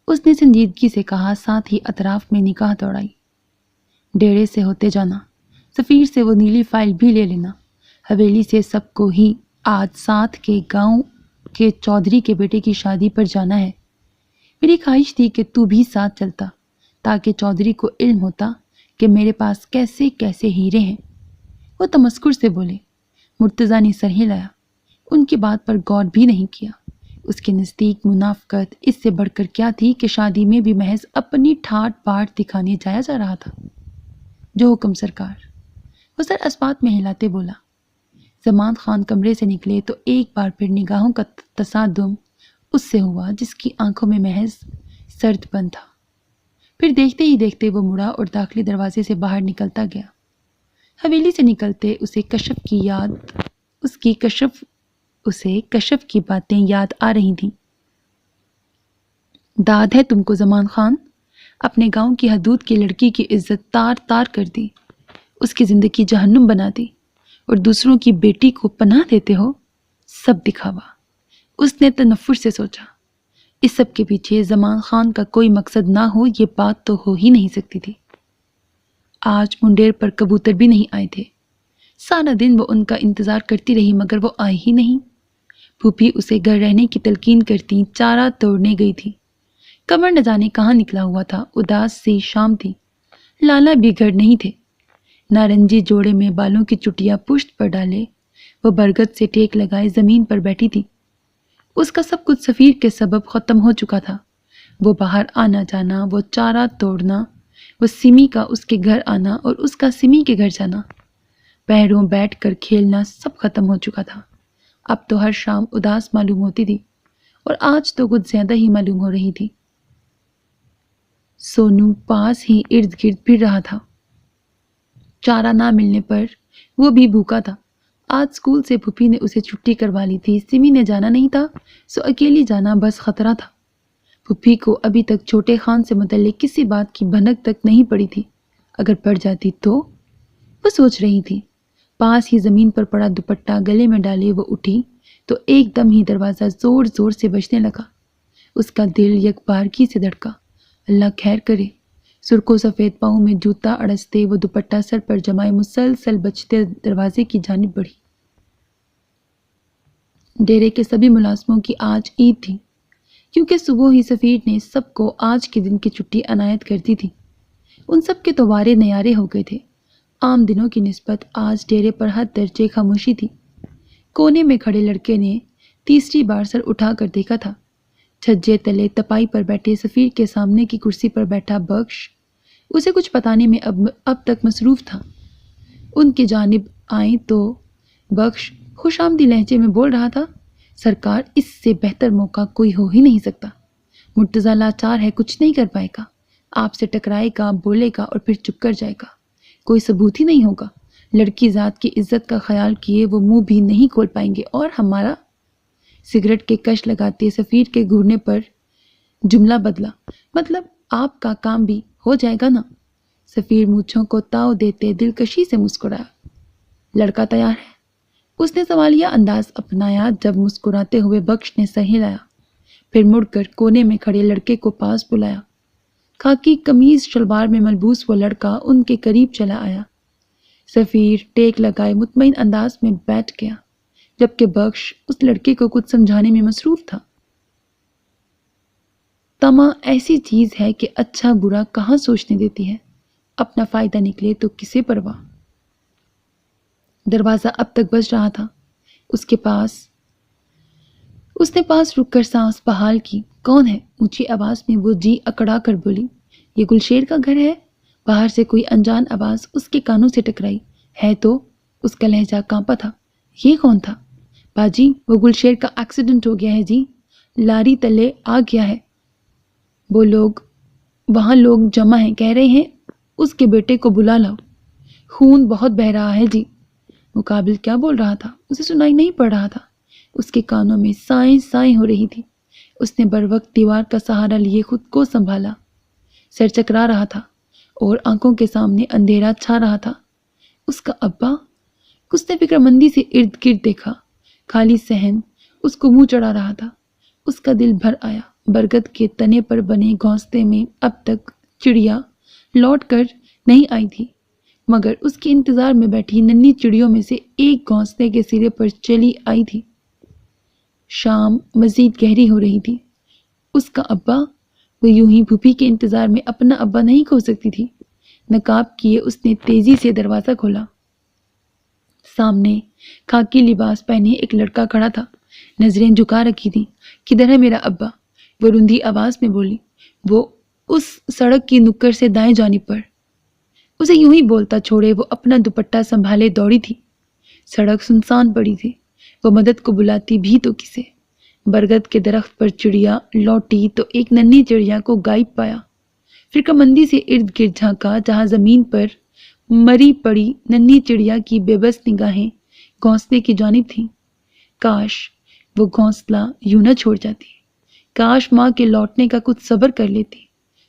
A: اس نے سنجیدگی سے کہا، ساتھ ہی اطراف میں نگاہ دوڑائی۔ ڈیرے سے ہوتے جانا، سفیر سے وہ نیلی فائل بھی لے لینا۔ حویلی سے سب کو ہی آج ساتھ کے گاؤں کے چودھری کے بیٹے کی شادی پر جانا ہے۔ میری خواہش تھی کہ تو بھی ساتھ چلتا تاکہ چودھری کو علم ہوتا کہ میرے پاس کیسے کیسے ہیرے ہیں۔ وہ تمسخر سے بولے۔ مرتضیٰ نے سر ہلایا، ان کی بات پر غور بھی نہیں کیا۔ اس کے نزدیک منافقت اس سے بڑھ کر کیا تھی کہ شادی میں بھی محض اپنی ٹھاٹ باٹ دکھانے جایا جا رہا تھا۔ جو حکم سرکار، وہ سر اسبات میں ہلاتے بولا۔ زمان خان کمرے سے نکلے تو ایک بار پھر نگاہوں کا تصادم اس سے ہوا جس کی آنکھوں میں محض سرد بند تھا۔ پھر دیکھتے ہی دیکھتے وہ مڑا اور داخلی دروازے سے باہر نکلتا گیا۔ حویلی سے نکلتے اسے کشف کی باتیں یاد آ رہی تھیں۔ داد ہے تم کو زمان خان، اپنے گاؤں کی حدود کی لڑکی کی عزت تار تار کر دی، اس کی زندگی جہنم بنا دی اور دوسروں کی بیٹی کو پناہ دیتے ہو۔ سب دکھاوا، اس نے تنفر سے سوچا۔ اس سب کے پیچھے زمان خان کا کوئی مقصد نہ ہو یہ بات تو ہو ہی نہیں سکتی تھی۔ آج منڈیر پر کبوتر بھی نہیں آئے تھے۔ سارا دن وہ ان کا انتظار کرتی رہی مگر وہ آئے ہی نہیں۔ پھوپھی اسے گھر رہنے کی تلقین کرتی چارہ توڑنے گئی تھی۔ قمر نہ جانے کہاں نکلا ہوا تھا۔ اداس سی شام تھی، لالا بھی گھر نہیں تھے۔ نارنجی جوڑے میں بالوں کی چٹیاں پشت پر ڈالے وہ برگد سے ٹیک لگائے زمین پر بیٹھی تھی۔ اس کا سب کچھ سفیر کے سبب ختم ہو چکا تھا۔ وہ باہر آنا جانا، وہ چارہ توڑنا، وہ سمی کا اس کے گھر آنا اور اس کا سمی کے گھر جانا، پہروں بیٹھ کر کھیلنا، سب ختم ہو چکا تھا۔ اب تو ہر شام اداس معلوم ہوتی تھی اور آج تو کچھ زیادہ ہی معلوم ہو رہی تھی۔ سونو پاس ہی ارد گرد پھر رہا تھا۔ چارہ نہ ملنے پر وہ بھی بھوکا تھا۔ آج اسکول سے پھوپھی نے اسے چھٹی کروا لی تھی۔ سمی نے جانا نہیں تھا، سو اکیلی جانا بس خطرہ تھا۔ پھوپھی کو ابھی تک چھوٹے خان سے متعلق کسی بات کی بھنک تک نہیں پڑی تھی۔ اگر پڑ جاتی تو؟ وہ سوچ رہی تھی۔ پاس ہی زمین پر پڑا دوپٹہ گلے میں ڈالے وہ اٹھی تو ایک دم ہی دروازہ زور زور سے بجنے لگا۔ اس کا دل یک بارگی سے دھڑکا۔ اللہ خیر کرے۔ سرخ و سفید پاؤں میں جوتا اڑستے وہ دوپٹہ سر پر جمائے مسلسل بجتے دروازے کی جانب بڑھی۔ ڈیرے کے سبھی ملازموں کی آج عید تھی، کیونکہ صبح ہی سفیر نے سب کو آج کے دن کی چھٹی عنایت کر دی تھی۔ ان سب کے تو وارے نیارے ہو گئے تھے۔ عام دنوں کی نسبت آج ڈیرے پر حد درجے خاموشی تھی۔ کونے میں کھڑے لڑکے نے تیسری بار سر اٹھا کر دیکھا تھا۔ چھجے تلے تپائی پر بیٹھے سفیر کے سامنے کی کرسی پر بیٹھا بخش اسے کچھ بتانے میں اب تک مصروف تھا۔ ان کی جانب آئیں تو بخش خوش آمدی لہجے میں بول رہا تھا، سرکار اس سے بہتر موقع کوئی ہو ہی نہیں سکتا۔ مرتضیٰ لاچار ہے، کچھ نہیں کر پائے گا، آپ سے ٹکرائے گا، بولے گا اور پھر چپ کر جائے گا، کوئی ثبوت ہی نہیں ہوگا۔ لڑکی ذات کی عزت کا خیال کیے وہ منہ بھی نہیں کھول پائیں گے، اور ہمارا سگریٹ کے کش لگاتے سفیر کے گھورنے پر جملہ بدلا، مطلب آپ کا کام بھی ہو جائے گا نا؟ سفیر مونچھوں کو تاؤ دیتے دلکشی سے مسکرایا۔ لڑکا تیار ہے؟ اس نے سوالیہ انداز اپنایا جب مسکراتے ہوئے بخش نے سر ہلایا، پھر مڑ کر کونے میں کھڑے لڑکے کو پاس بلایا۔ خاکی قمیض شلوار میں ملبوس وہ لڑکا ان کے قریب چلا آیا۔ سفیر ٹیک لگائے مطمئن انداز میں بیٹھ گیا، جبکہ بخش اس لڑکے کو کچھ سمجھانے میں مصروف تھا۔ طمع ایسی چیز ہے کہ اچھا برا کہاں سوچنے دیتی ہے، اپنا فائدہ نکلے تو کسے پرواہ۔ دروازہ اب تک بج رہا تھا۔ اس نے پاس رک کر سانس بحال کی۔ کون ہے؟ اونچی آواز میں وہ جی اکڑا کر بولی۔ یہ گلشیر کا گھر ہے؟ باہر سے کوئی انجان آواز اس کے کانوں سے ٹکرائی۔ ہے تو؟ اس کا لہجہ کانپا تھا۔ یہ کون تھا؟ باجی وہ گلشیر کا ایکسیڈنٹ ہو گیا ہے جی، لاری تلے آ گیا ہے۔ وہ لوگ وہاں لوگ جمع ہیں، کہہ رہے ہیں اس کے بیٹے کو بلا لاؤ، خون بہت بہہ رہا ہے جی۔ مقابل کیا بول رہا تھا؟ اسے سنائی نہیں پڑ رہا تھا۔ اس کے کانوں میں سائیں سائیں ہو رہی تھی۔ اس نے بروقت دیوار کا سہارا لیے خود کو سنبھالا۔ سر چکرا رہا تھا اور آنکھوں کے سامنے اندھیرا چھا رہا تھا۔ اس کا ابا؟ اس نے فکر مندی سے ارد گرد دیکھا۔ خالی صحن اس کو منہ چڑھا رہا تھا۔ اس کا دل بھر آیا۔ برگد کے تنے پر بنے گھونسلے میں اب تک چڑیا لوٹ کر نہیں آئی تھی، مگر اس کے انتظار میں بیٹھی ننھی چڑیوں میں سے ایک گھونسلے کے سرے پر چلی آئی تھی۔ شام مزید گہری ہو رہی تھی۔ اس کا ابا؟ وہ یوں ہی پھوپھی کے انتظار میں اپنا ابا نہیں کھو سکتی تھی۔ نقاب کیے اس نے تیزی سے دروازہ کھولا۔ سامنے خاکی لباس پہنے ایک لڑکا کھڑا تھا، نظریں جھکا رکھی تھی۔ کدھر ہے میرا ابا؟ وہ رندھی آواز میں بولی۔ وہ اس سڑک کی نکڑ سے دائیں جانب پر۔ اسے یوں ہی بولتا چھوڑے وہ اپنا دوپٹہ سنبھالے دوڑی تھی۔ سڑک سنسان پڑی تھی۔ وہ مدد کو بلاتی بھی تو کسے؟ برگد کے درخت پر چڑیا لوٹی تو ایک ننھی چڑیا کو غائب پایا۔ فکر مندی سے ارد گرد جھانکا، جہاں زمین پر مری پڑی ننھی چڑیا کی بے بس نگاہیں گھونسلے کی جانب تھیں۔ کاش وہ گھونسلہ یوں نہ چھوڑ جاتی، کاش ماں کے لوٹنے کا کچھ صبر کر لیتی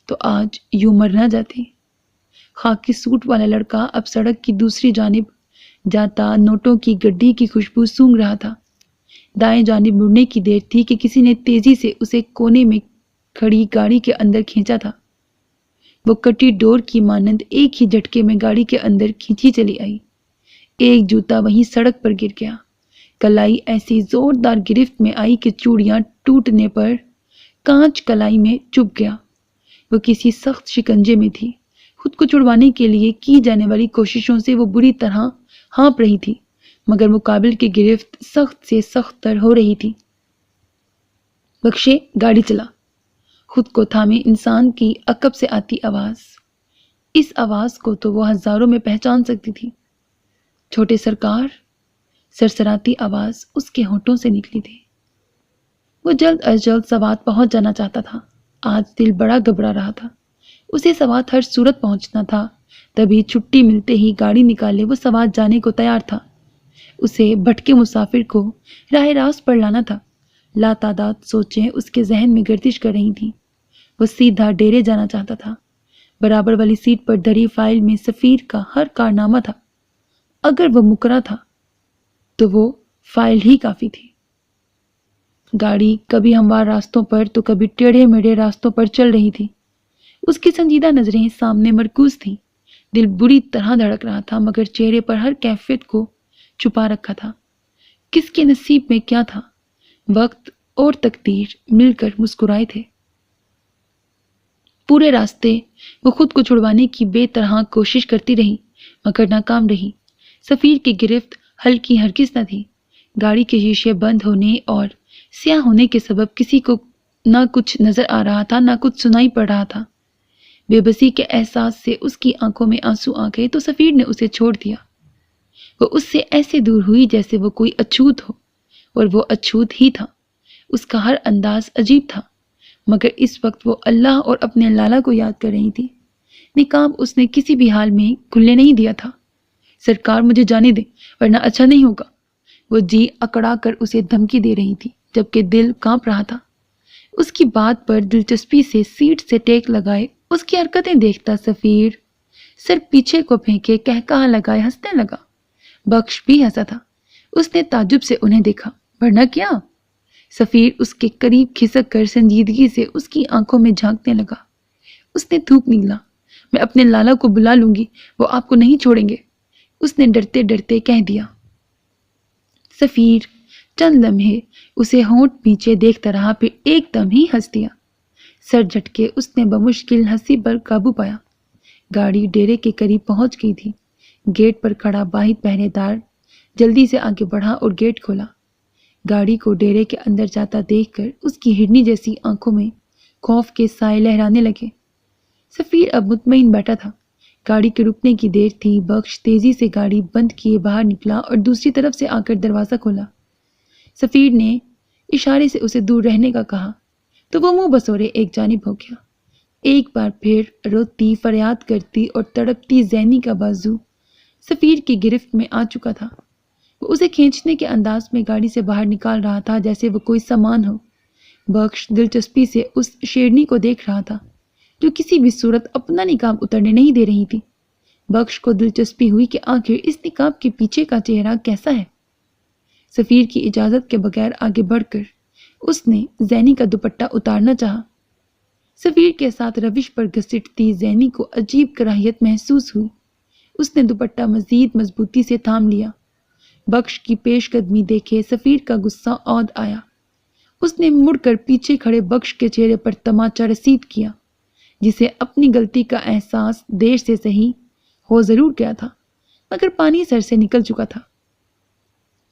A: تو آج یوں مر نہ جاتی۔ خاکی سوٹ والا لڑکا اب سڑک کی دوسری جانب جاتا نوٹوں کی گڈی کی خوشبو سونگھ رہا تھا۔ دائیں جانب مڑنے کی دیر تھی کہ کسی نے تیزی سے اسے کونے میں کھڑی گاڑی کے اندر کھینچا تھا۔ وہ کٹی ڈور کی مانند ایک ہی جھٹکے میں گاڑی کے اندر کھینچی چلی آئی۔ ایک جوتا وہیں سڑک پر گر گیا۔ کلائی ایسی زوردار گرفت میں آئی کہ چوڑیاں ٹوٹنے پر کانچ کلائی میں چبھ گیا۔ وہ کسی سخت شکنجے میں تھی۔ خود کو چھڑوانے کے لیے کی جانے والی کوششوں سے وہ بری طرح ہانپ رہی تھی، مگر مقابل کی گرفت سخت سے سخت تر ہو رہی تھی۔ بخشے، گاڑی چلا۔ خود کو تھامے انسان کی عقب سے آتی آواز، اس آواز کو تو وہ ہزاروں میں پہچان سکتی تھی۔ چھوٹے سرکار، سرسراتی آواز اس کے ہونٹوں سے نکلی تھی۔ وہ جلد از جلد سوات پہنچ جانا چاہتا تھا۔ آج دل بڑا گھبرا رہا تھا۔ اسے سوات ہر صورت پہنچنا تھا۔ تبھی چھٹی ملتے ہی گاڑی نکالے وہ سوات جانے کو تیار تھا۔ اسے بھٹکے مسافر کو راہ راست پر لانا تھا۔ لاتعداد سوچیں اس کے ذہن میں گردش کر رہی تھیں۔ وہ سیدھا ڈیرے جانا چاہتا تھا۔ برابر والی سیٹ پر دھری فائل میں سفیر کا ہر کارنامہ تھا۔ اگر وہ مکرا تھا تو وہ فائل ہی کافی تھی۔ گاڑی کبھی ہموار راستوں پر تو کبھی ٹیڑھے میڑھے راستوں پر چل رہی تھی۔ اس کی سنجیدہ نظریں سامنے مرکوز تھیں۔ دل بری طرح دھڑک رہا تھا مگر چہرے پر ہر کیفیت کو چھپا رکھا تھا۔ کس کے نصیب میں کیا تھا؟ وقت اور تقدیر مل کر مسکرائے تھے۔ پورے راستے وہ خود کو چھڑوانے کی بے طرح کوشش کرتی رہی مگر ناکام رہی۔ سفیر کی گرفت ہلکی ہرگز نہ تھی۔ گاڑی کے شیشے بند ہونے اور سیاہ ہونے کے سبب کسی کو نہ کچھ نظر آ رہا تھا نہ کچھ سنائی پڑ رہا تھا۔ بے بسی کے احساس سے اس کی آنکھوں میں آنسو آ گئے تو سفیر نے اسے چھوڑ دیا۔ وہ اس سے ایسے دور ہوئی جیسے وہ کوئی اچھوت ہو، اور وہ اچھوت ہی تھا۔ اس کا ہر انداز عجیب تھا مگر اس وقت وہ اللہ اور اپنے لالا کو یاد کر رہی تھی۔ نقاب اس نے کسی بھی حال میں کھلنے نہیں دیا تھا۔ سرکار مجھے جانے دیں ورنہ اچھا نہیں ہوگا، وہ جی اکڑا کر اسے دھمکی دے رہی تھی جبکہ دل کانپ رہا تھا۔ اس کی بات پر دلچسپی سے سیٹ سے ٹیک لگائے اس کی حرکتیں دیکھتا سفیر سر پیچھے کو پھینکے قہقہہ لگائے ہنسنے لگا۔ بخش بھی ہنسا تھا۔ اس نے تعجب سے انہیں دیکھا۔ ورنہ کیا؟ سفیر اس کے قریب کھسک کر سنجیدگی سے اس کی آنکھوں میں جھانکنے لگا۔ اس نے تھوک نگلا۔ میں اپنے لالا کو بلا لوں گی، وہ آپ کو نہیں چھوڑیں گے، اس نے ڈرتے ڈرتے کہہ دیا۔ سفیر چند لمحے اسے ہونٹ نیچے دیکھتا رہا پھر ایک دم ہی ہنس دیا۔ سر جھٹکے اس نے بمشکل ہنسی پر قابو پایا۔ گاڑی ڈیرے کے قریب پہنچ گئی تھی۔ گیٹ پر کھڑا واحد پہرے دار جلدی سے آگے بڑھا اور گیٹ کھولا۔ گاڑی کو ڈیرے کے اندر جاتا دیکھ کر اس کی ہرنی جیسی آنکھوں میں خوف کے سائے لہرانے لگے۔ سفیر اب مطمئن بیٹھا تھا۔ گاڑی کے رکنے کی دیر تھی۔ بخش تیزی سے گاڑی بند کیے باہر نکلا اور دوسری طرف سے آ کر دروازہ کھولا۔ سفیر نے اشارے سے اسے دور رہنے کا کہا تو وہ منہ بسورے ایک جانب ہو گیا۔ ایک بار پھر روتی فریاد کرتی اور تڑپتی زینی کا بازو سفیر کی گرفت میں آ چکا تھا۔ وہ اسے کھینچنے کے انداز میں گاڑی سے باہر نکال رہا تھا جیسے وہ کوئی سامان ہو۔ بخش دلچسپی سے اس شیرنی کو دیکھ رہا تھا جو کسی بھی صورت اپنا نقاب اترنے نہیں دے رہی تھی۔ بخش کو دلچسپی ہوئی کہ آخر اس نقاب کے پیچھے کا چہرہ کیسا ہے۔ سفیر کی اجازت کے بغیر آگے بڑھ کر اس نے زینی کا دوپٹہ اتارنا چاہا۔ سفیر کے ساتھ روش پر گھسٹتی زینی کو عجیب کراہیت محسوس ہوئی۔ اس نے دوپٹہ مزید مضبوطی سے تھام لیا۔ بخش کی پیش قدمی دیکھے سفیر کا غصہ عود آیا۔ اس نے مڑ کر پیچھے کھڑے بخش کے چہرے پر تماچا رسید کیا جسے اپنی غلطی کا احساس دیر سے صحیح ہو ضرور گیا تھا مگر پانی سر سے نکل چکا تھا۔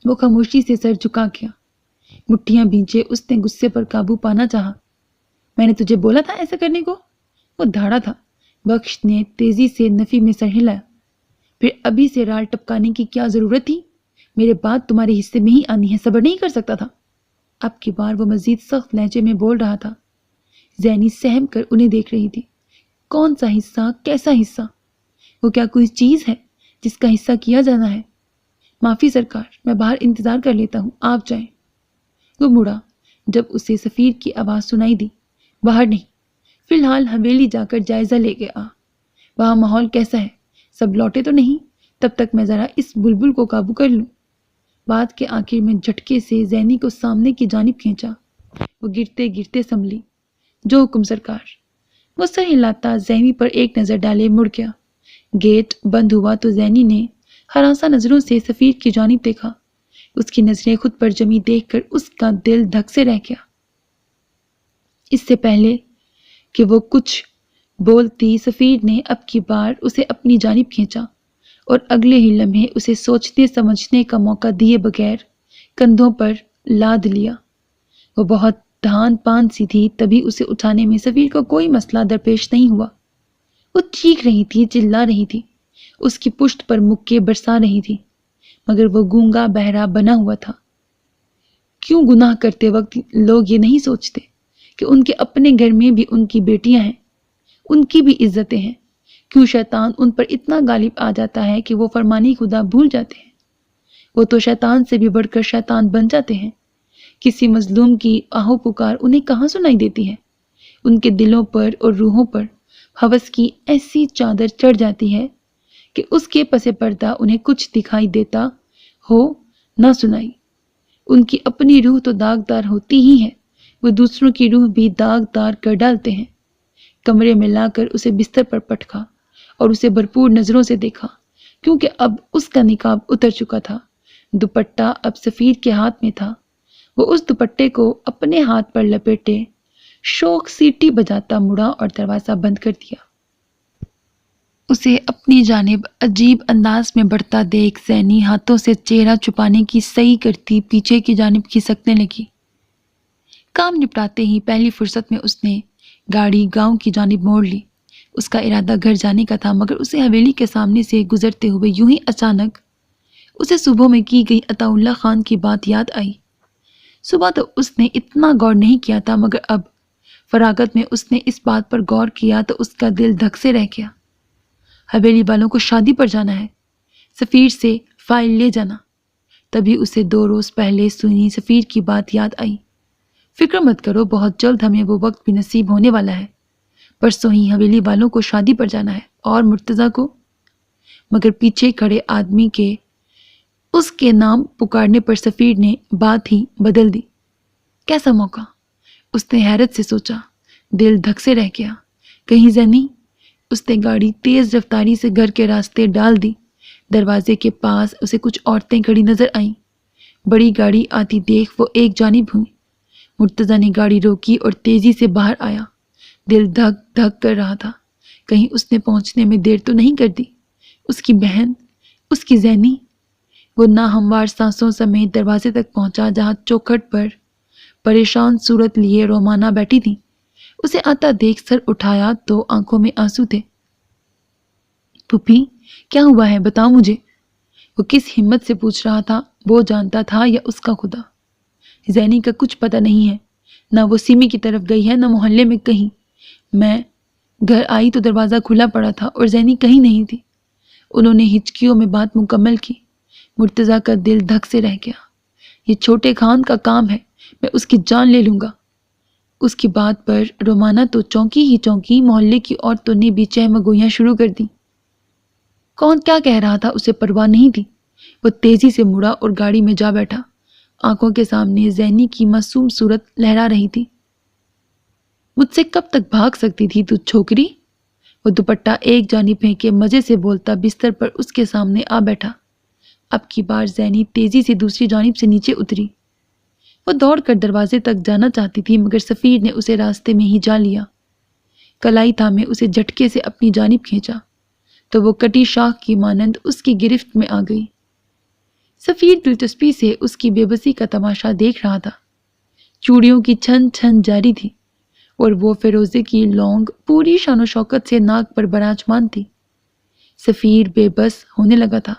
A: وہ خاموشی سے سر جھکا گیا۔ مٹھیاں بھینچے اس نے غصے پر قابو پانا چاہا۔ میں نے تجھے بولا تھا ایسا کرنے کو؟ وہ دھاڑا تھا۔ بخش نے تیزی سے نفی میں سر ہلایا۔ پھر ابھی سے رال ٹپکانے کی کیا ضرورت تھی؟ میرے بات تمہارے حصے میں ہی آنی ہے، صبر نہیں کر سکتا تھا؟ اب کی بار وہ مزید سخت لہجے میں بول رہا تھا۔ زینی سہم کر انہیں دیکھ رہی تھی۔ کون سا حصہ؟ کیسا حصہ؟ وہ کیا کوئی چیز ہے جس کا حصہ کیا جانا ہے؟ معافی سرکار، میں باہر انتظار کر لیتا ہوں، آپ جائیں۔ وہ مڑا جب اسے سفیر کی آواز سنائی دی۔ باہر نہیں، فی الحال حویلی جا کر جائزہ لے کے آ۔ وہاں ماحول کیسا ہے؟ سب لوٹے تو نہیں؟ تب تک میں ذرا اس بلبل کو قابو کر لوں۔ بات کے آخر میں جھٹکے سے زینی کو سامنے کی جانب کھینچا۔ وہ گرتے گرتے سنبھلی۔ جو حکم سرکار۔ وہ سر ہلاتا زینی پر ایک نظر ڈالے مڑ گیا۔ گیٹ بند ہوا تو زینی نے ہراساں نظروں سے سفیر کی جانب دیکھا۔ اس کی نظریں خود پر جمی دیکھ کر اس کا دل دھک سے رہ گیا۔ اس سے پہلے کہ وہ کچھ بولتی سفیر نے اب کی بار اسے اپنی جانب کھینچا اور اگلے ہی لمحے اسے سوچنے سمجھنے کا موقع دیے بغیر کندھوں پر لاد لیا۔ وہ بہت دھان پان سی تھی، تبھی اسے اٹھانے میں سفیر کو کوئی مسئلہ درپیش نہیں ہوا۔ وہ چیخ رہی تھی، چلا رہی تھی، اس کی پشت پر مکے برسا رہی تھی مگر وہ گونگا بہرا بنا ہوا تھا۔ کیوں گناہ کرتے وقت لوگ یہ نہیں سوچتے کہ ان کے اپنے گھر میں بھی ان کی بیٹیاں ہیں، ان کی بھی عزتیں ہیں؟ کیوں شیطان ان پر اتنا غالب آ جاتا ہے کہ وہ فرمانی خدا بھول جاتے ہیں؟ وہ تو شیطان سے بھی بڑھ کر شیطان بن جاتے ہیں۔ کسی مظلوم کی آہو پکار انہیں کہاں سنائی دیتی ہے؟ ان کے دلوں پر اور روحوں پر ہوس کی ایسی چادر چڑھ جاتی ہے کہ اس کے پس پردہ انہیں کچھ دکھائی دیتا ہو نہ سنائی۔ ان کی اپنی روح تو داغدار ہوتی ہی ہے، وہ دوسروں کی روح بھی داغدار کر ڈالتے ہیں۔ کمرے میں لا کر اسے بستر پر پٹکا اور اسے بھرپور نظروں سے دیکھا، کیونکہ اب اس کا نقاب اتر چکا تھا، دوپٹہ اب سفیر کے ہاتھ میں تھا۔ وہ اس دوپٹے کو اپنے ہاتھ پر لپیٹے شوق سیٹی بجاتا مڑا اور دروازہ بند کر دیا۔ اسے اپنی جانب عجیب انداز میں بڑھتا دیکھ زینی ہاتھوں سے چہرہ چھپانے کی صحیح کرتی پیچھے کی جانب کھسکنے لگی۔ کام نپٹاتے ہی پہلی فرصت میں اس نے گاڑی گاؤں کی جانب موڑ لی۔ اس کا ارادہ گھر جانے کا تھا، مگر اسے حویلی کے سامنے سے گزرتے ہوئے یوں ہی اچانک اسے صبح میں کی گئی عطا اللہ خان کی بات یاد آئی۔ صبح تو اس نے اتنا غور نہیں کیا تھا، مگر اب فراغت میں اس نے اس بات پر غور کیا تو اس کا دل دھک سے رہ گیا۔ حویلی والوں کو شادی پر جانا ہے، سفیر سے فائل لے جانا۔ تبھی اسے 2 روز پہلے سنی سفیر کی بات یاد آئی۔ فکر مت کرو، بہت جلد ہمیں وہ وقت بھی نصیب ہونے والا ہے۔ پرسوں ہی حویلی والوں کو شادی پر جانا ہے اور مرتضیٰ کو۔ مگر پیچھے کھڑے آدمی کے اس کے نام پکارنے پر سفیر نے بات ہی بدل دی۔ کیسا موقع؟ اس نے حیرت سے سوچا، دل دھک سے رہ گیا۔ کہیں زینی؟ اس نے گاڑی تیز رفتاری سے گھر کے راستے ڈال دی۔ دروازے کے پاس اسے کچھ عورتیں کھڑی نظر آئیں۔ بڑی گاڑی آتی دیکھ وہ ایک جانب ہوئی۔ مرتضیٰ نے گاڑی روکی اور تیزی سے باہر آیا۔ دل دھک دھک کر رہا تھا، کہیں اس نے پہنچنے میں دیر تو نہیں کر دی۔ اس کی بہن، اس کی زینی۔ وہ ناہموار سانسوں سمیت دروازے تک پہنچا، جہاں چوکھٹ پر پریشان صورت لیے رومانہ بیٹھی تھی۔ اسے آتا دیکھ سر اٹھایا تو آنکھوں میں آنسو تھے۔ پھوپھی، کیا ہوا ہے؟ بتاؤ مجھے۔ وہ کس ہمت سے پوچھ رہا تھا، وہ جانتا تھا یا اس کا خدا؟ زینی کا کچھ پتہ نہیں ہے، نہ وہ سیمی کی طرف گئی ہے نہ محلے میں کہیں۔ میں گھر آئی تو دروازہ کھلا پڑا تھا اور زینی کہیں نہیں تھی۔ انہوں نے ہچکیوں میں بات مکمل کی۔ مرتضیٰ کا دل دھک سے رہ گیا۔ یہ چھوٹے خان کا کام ہے، میں اس کی جان لے لوں گا۔ اس کی بات پر رومانہ تو چونکی ہی چونکی، محلے کی عورتوں نے بھی چہمگوئیاں شروع کر دیں۔ کون کیا کہہ رہا تھا اسے پرواہ نہیں تھی۔ وہ تیزی سے مڑا اور گاڑی میں جا بیٹھا۔ آنکھوں کے سامنے زینی کی معصوم صورت لہرا رہی تھی۔ مجھ سے کب تک بھاگ سکتی تھی تو چھوکری؟ وہ دوپٹہ ایک جانب پھینکے مزے سے بولتا بستر پر اس کے سامنے آ بیٹھا۔ اب کی بار زینی تیزی سے دوسری جانب سے نیچے اتری۔ وہ دوڑ کر دروازے تک جانا چاہتی تھی، مگر سفیر نے اسے راستے میں ہی جا لیا۔ کلائی تھامے اسے جھٹکے سے اپنی جانب کھینچا تو وہ کٹی شاخ کی مانند اس کی گرفت میں آ گئی۔ سفیر دلچسپی سے اس کی بے بسی کا تماشا دیکھ رہا تھا۔ چوڑیوں کی چھن چھن جاری تھی اور وہ فیروزے کی لونگ پوری شان و شوکت سے ناک پر براجمان تھی۔ سفیر بے بس ہونے لگا تھا۔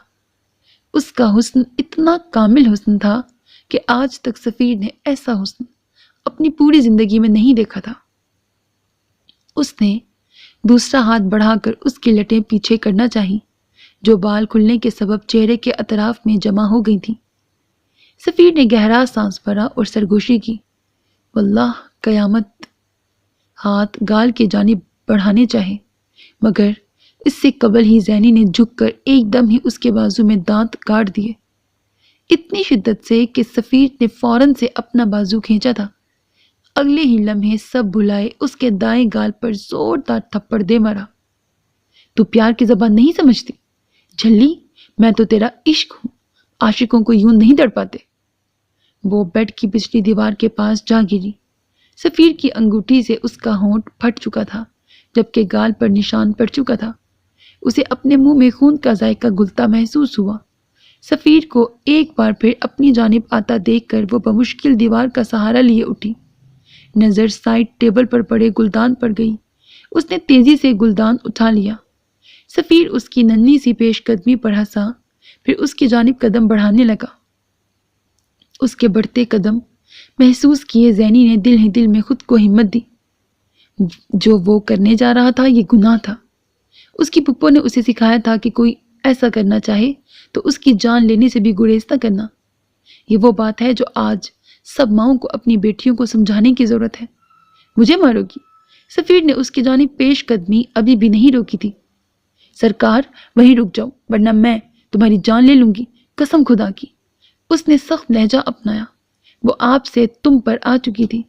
A: اس کا حسن اتنا کامل حسن تھا کہ آج تک سفیر نے ایسا حسن اپنی پوری زندگی میں نہیں دیکھا تھا۔ اس نے دوسرا ہاتھ بڑھا کر اس کی لٹیں پیچھے کرنا چاہی، جو بال کھلنے کے سبب چہرے کے اطراف میں جمع ہو گئی تھی۔ سفیر نے گہرا سانس بھرا اور سرگوشی کی۔ واللہ قیامت! ہاتھ گال کی جانب بڑھانے چاہے، مگر اس سے قبل ہی زینی نے جھک کر ایک دم ہی اس کے بازو میں دانت کاٹ دیے، اتنی شدت سے کہ سفیر نے فوراً سے اپنا بازو کھینچا تھا۔ اگلے ہی لمحے سب بھلائے اس کے دائیں گال پر زوردار تھپڑ دے مارا۔ تو پیار کی زبان نہیں سمجھتی؟ جھلی، میں تو تیرا عشق ہوں، عاشقوں کو یوں نہیں تڑپاتے۔ وہ بیڈ کی پچھلی دیوار کے پاس جا گری۔ سفیر کی انگوٹھی سے اس کا ہونٹ پھٹ چکا تھا، جبکہ گال پر نشان پڑ چکا تھا۔ اسے اپنے منہ میں خون کا ذائقہ گلتا محسوس ہوا۔ سفیر کو ایک بار پھر اپنی جانب آتا دیکھ کر وہ بمشکل دیوار کا سہارا لیے اٹھی۔ نظر سائڈ ٹیبل پر پڑے گلدان پر گئی۔ اس نے تیزی سے گلدان اٹھا لیا۔ سفیر اس کی ننھی سی پیش قدمی پر ہنسا، پھر اس کی جانب قدم بڑھانے لگا۔ اس کے بڑھتے قدم محسوس کیے زینی نے دل ہی دل میں خود کو ہمت دی۔ جو وہ کرنے جا رہا تھا یہ گناہ تھا۔ اس کی پھپھو نے اسے سکھایا تھا کہ کوئی ایسا کرنا چاہے تو اس کی جان لینے سے بھی گریز نہ کرنا۔ یہ وہ بات ہے جو آج سب ماؤں کو اپنی بیٹیوں کو سمجھانے کی ضرورت ہے۔ مجھے مارو گی؟ سفیر نے اس کی جانب پیش قدمی ابھی بھی نہیں روکی تھی۔ سرکار وہیں رک جاؤ ورنہ میں تمہاری جان لے لوں گی، قسم خدا کی۔ اس نے سخت لہجہ اپنایا۔ وہ آپ سے تم پر آ چکی تھی۔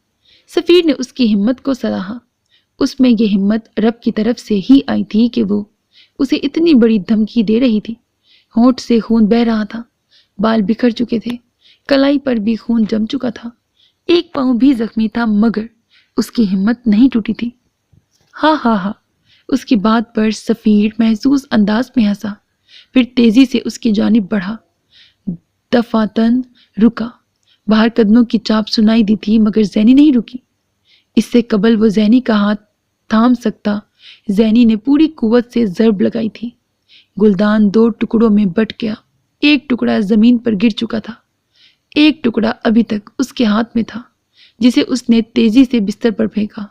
A: سفیر نے اس کی ہمت کو سراہا۔ اس میں یہ ہمت رب کی طرف سے ہی آئی تھی کہ وہ اسے اتنی بڑی دھمکی دے رہی تھی۔ ہونٹ سے خون بہہ رہا تھا، بال بکھر چکے تھے، کلائی پر بھی خون جم چکا تھا، ایک پاؤں بھی زخمی تھا، مگر اس کی ہمت نہیں ٹوٹی تھی۔ ہاں ہاں ہاں، اس کی بات پر سفیر محسوس انداز میں ہنسا، پھر تیزی سے اس کی جانب بڑھا، دفعتاً رکا۔ باہر قدموں کی چاپ سنائی دی تھی مگر زینی نہیں رکی۔ اس سے قبل وہ زینی کا ہاتھ تھام سکتا، زینی نے پوری قوت سے ضرب لگائی تھی۔ گلدان دو ٹکڑوں میں بٹ گیا، ایک ٹکڑا زمین پر گر چکا تھا، ایک ٹکڑا ابھی تک اس کے ہاتھ میں تھا جسے اس نے تیزی سے بستر پر پھینکا۔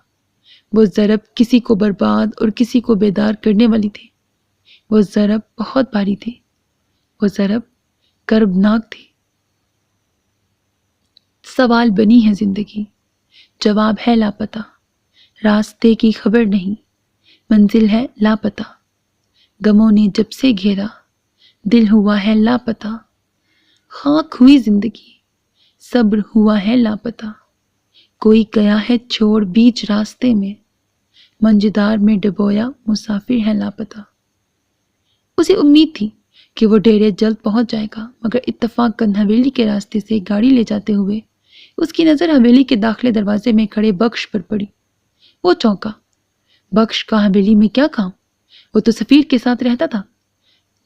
A: وہ ضرب کسی کو برباد اور کسی کو بیدار کرنے والی تھی۔ وہ ضرب بہت بھاری تھی، وہ ضرب کربناک تھی۔ سوال بنی ہے زندگی، جواب ہے لاپتہ، راستے کی خبر نہیں، منزل ہے لاپتہ، غموں نے جب سے گھیرا، دل ہوا ہے لاپتہ، خاک ہوئی زندگی، صبر ہوا ہے لاپتہ، کوئی گیا ہے چھوڑ بیچ راستے میں، منجدار میں ڈبویا مسافر ہے لاپتہ۔ اسے امید تھی کہ وہ ڈیرے جلد پہنچ جائے گا، مگر اتفاقاً حویلی کے راستے سے گاڑی لے جاتے ہوئے اس کی نظر حویلی کے داخلے دروازے میں کھڑے بخش پر پڑی۔ وہ چونکا۔ بخش کا حویلی میں کیا کام؟ وہ تو سفیر کے ساتھ رہتا تھا۔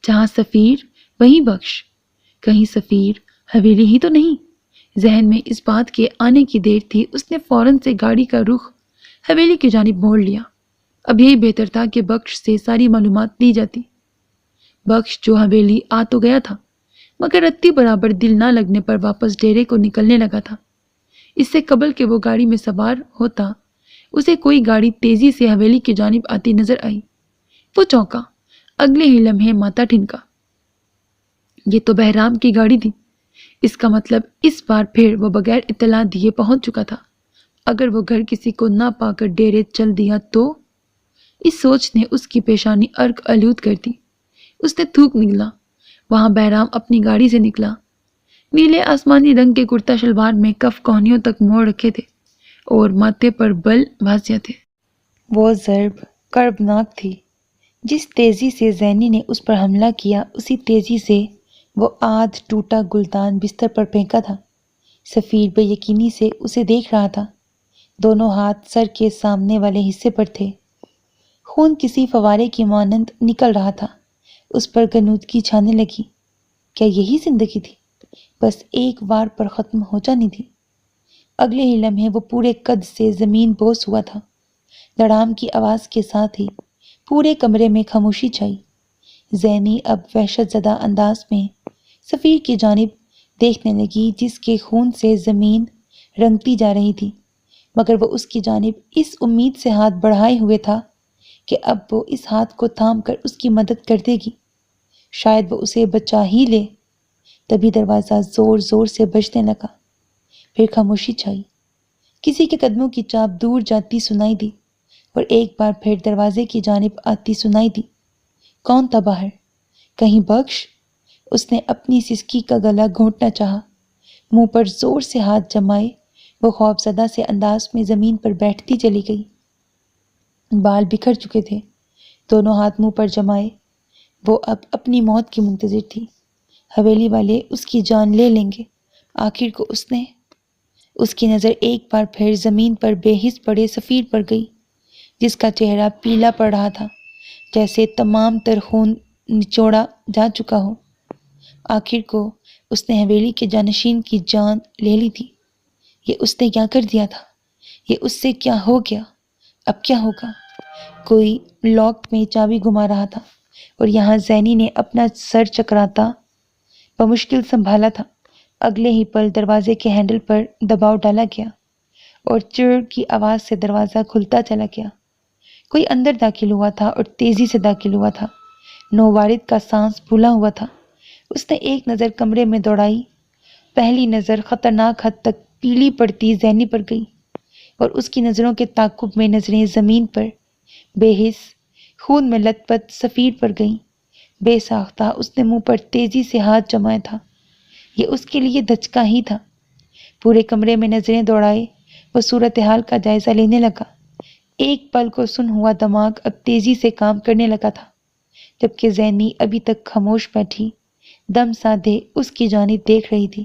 A: جہاں سفیر وہیں بخش، کہیں سفیر حویلی ہی تو نہیں۔ ذہن میں اس بات کے آنے کی دیر تھی، اس نے فوراً سے گاڑی کا رخ حویلی کی جانب موڑ لیا۔ اب یہی بہتر تھا کہ بخش سے ساری معلومات لی جاتی۔ بخش جو حویلی آ تو گیا تھا مگر رتی برابر دل نہ لگنے پر واپس ڈیرے کو نکلنے لگا تھا۔ اس سے قبل کہ وہ گاڑی میں سوار ہوتا، اسے کوئی گاڑی تیزی سے حویلی کی جانب آتی نظر آئی۔ وہ چونکا، اگلے ہی لمحے ماتا ٹھنکا۔ یہ تو بہرام کی گاڑی تھی۔ اس کا مطلب اس بار پھر وہ بغیر اطلاع دیے پہنچ چکا تھا۔ اگر وہ گھر کسی کو نہ پا کر ڈیرے چل دیا تو؟ اس سوچ نے اس کی پیشانی ارک آلود کر دی۔ اس نے تھوک نکلا۔ وہاں بہرام اپنی گاڑی سے نکلا۔ نیلے آسمانی رنگ کے کرتا شلوار میں کف کوہنیوں تک موڑ رکھے تھے اور ماتھے پر بل واضح تھے۔ وہ ضرب کربناک تھی۔ جس تیزی سے زینی نے اس پر حملہ کیا، اسی تیزی سے وہ آدھ ٹوٹا گلدان بستر پر پھینکا تھا۔ سفیر بے یقینی سے اسے دیکھ رہا تھا۔ دونوں ہاتھ سر کے سامنے والے حصے پر تھے۔ خون کسی فوارے کی مانند نکل رہا تھا۔ اس پر غنودگی چھانے لگی۔ کیا یہی زندگی تھی؟ بس ایک وار پر ختم ہو جانی تھی۔ اگلے ہی لمحے وہ پورے قد سے زمین بوس ہوا تھا۔ لڑام کی آواز کے ساتھ ہی پورے کمرے میں خاموشی چھائی۔ زینی اب وحشت زدہ انداز میں سفیر کی جانب دیکھنے لگی جس کے خون سے زمین رنگتی جا رہی تھی، مگر وہ اس کی جانب اس امید سے ہاتھ بڑھائے ہوئے تھا کہ اب وہ اس ہاتھ کو تھام کر اس کی مدد کر دے گی، شاید وہ اسے بچا ہی لے۔ تبھی دروازہ زور زور سے بجنے لگا، پھر خاموشی چھائی۔ کسی کے قدموں کی چاپ دور جاتی سنائی دی اور ایک بار پھر دروازے کی جانب آتی سنائی دی۔ کون تھا باہر؟ کہیں بخش؟ اس نے اپنی سسکی کا گلا گھونٹنا چاہا۔ منہ پر زور سے ہاتھ جمائے وہ خوفزدہ سے انداز میں زمین پر بیٹھتی چلی گئی۔ بال بکھر چکے تھے، دونوں ہاتھ منہ پر جمائے وہ اب اپنی موت کی منتظر تھی۔ حویلی والے اس کی جان لے لیں گے۔ آخر کو اس کی نظر ایک بار پھر زمین پر بے حس پڑے سفیر پر گئی، جس کا چہرہ پیلا پڑ رہا تھا جیسے تمام تر خون نچوڑا جا چکا ہو۔ آخر کو اس نے حویلی کے جانشین کی جان لے لی تھی۔ یہ اس نے کیا کر دیا تھا؟ یہ اس سے کیا ہو گیا؟ اب کیا ہوگا؟ کوئی لاک میں چابی گھما رہا تھا اور یہاں زینی نے اپنا سر چکراتا بمشکل سنبھالا تھا۔
B: اگلے ہی پل دروازے کے ہینڈل پر دباؤ ڈالا گیا اور چر کی آواز سے دروازہ کھلتا چلا گیا۔ کوئی اندر داخل ہوا تھا اور تیزی سے داخل ہوا تھا۔ نووارد کا سانس پھولا ہوا تھا۔ اس نے ایک نظر کمرے میں دوڑائی۔ پہلی نظر خطرناک حد تک پیلی پڑتی زینی پر گئی اور اس کی نظروں کے تعاقب میں نظریں زمین پر بے حس خون میں لت پت سفیر پر گئیں۔ بے ساختہ اس نے منہ پر تیزی سے ہاتھ جمایا تھا۔ یہ اس کے لیے دھچکا ہی تھا۔ پورے کمرے میں نظریں دوڑائے وہ صورتحال کا جائزہ لینے لگا۔ ایک پل کو سن ہوا دماغ اب تیزی سے کام کرنے لگا تھا، جبکہ زینی ابھی تک خاموش بیٹھی دم سادھے اس کی جانب دیکھ رہی تھی۔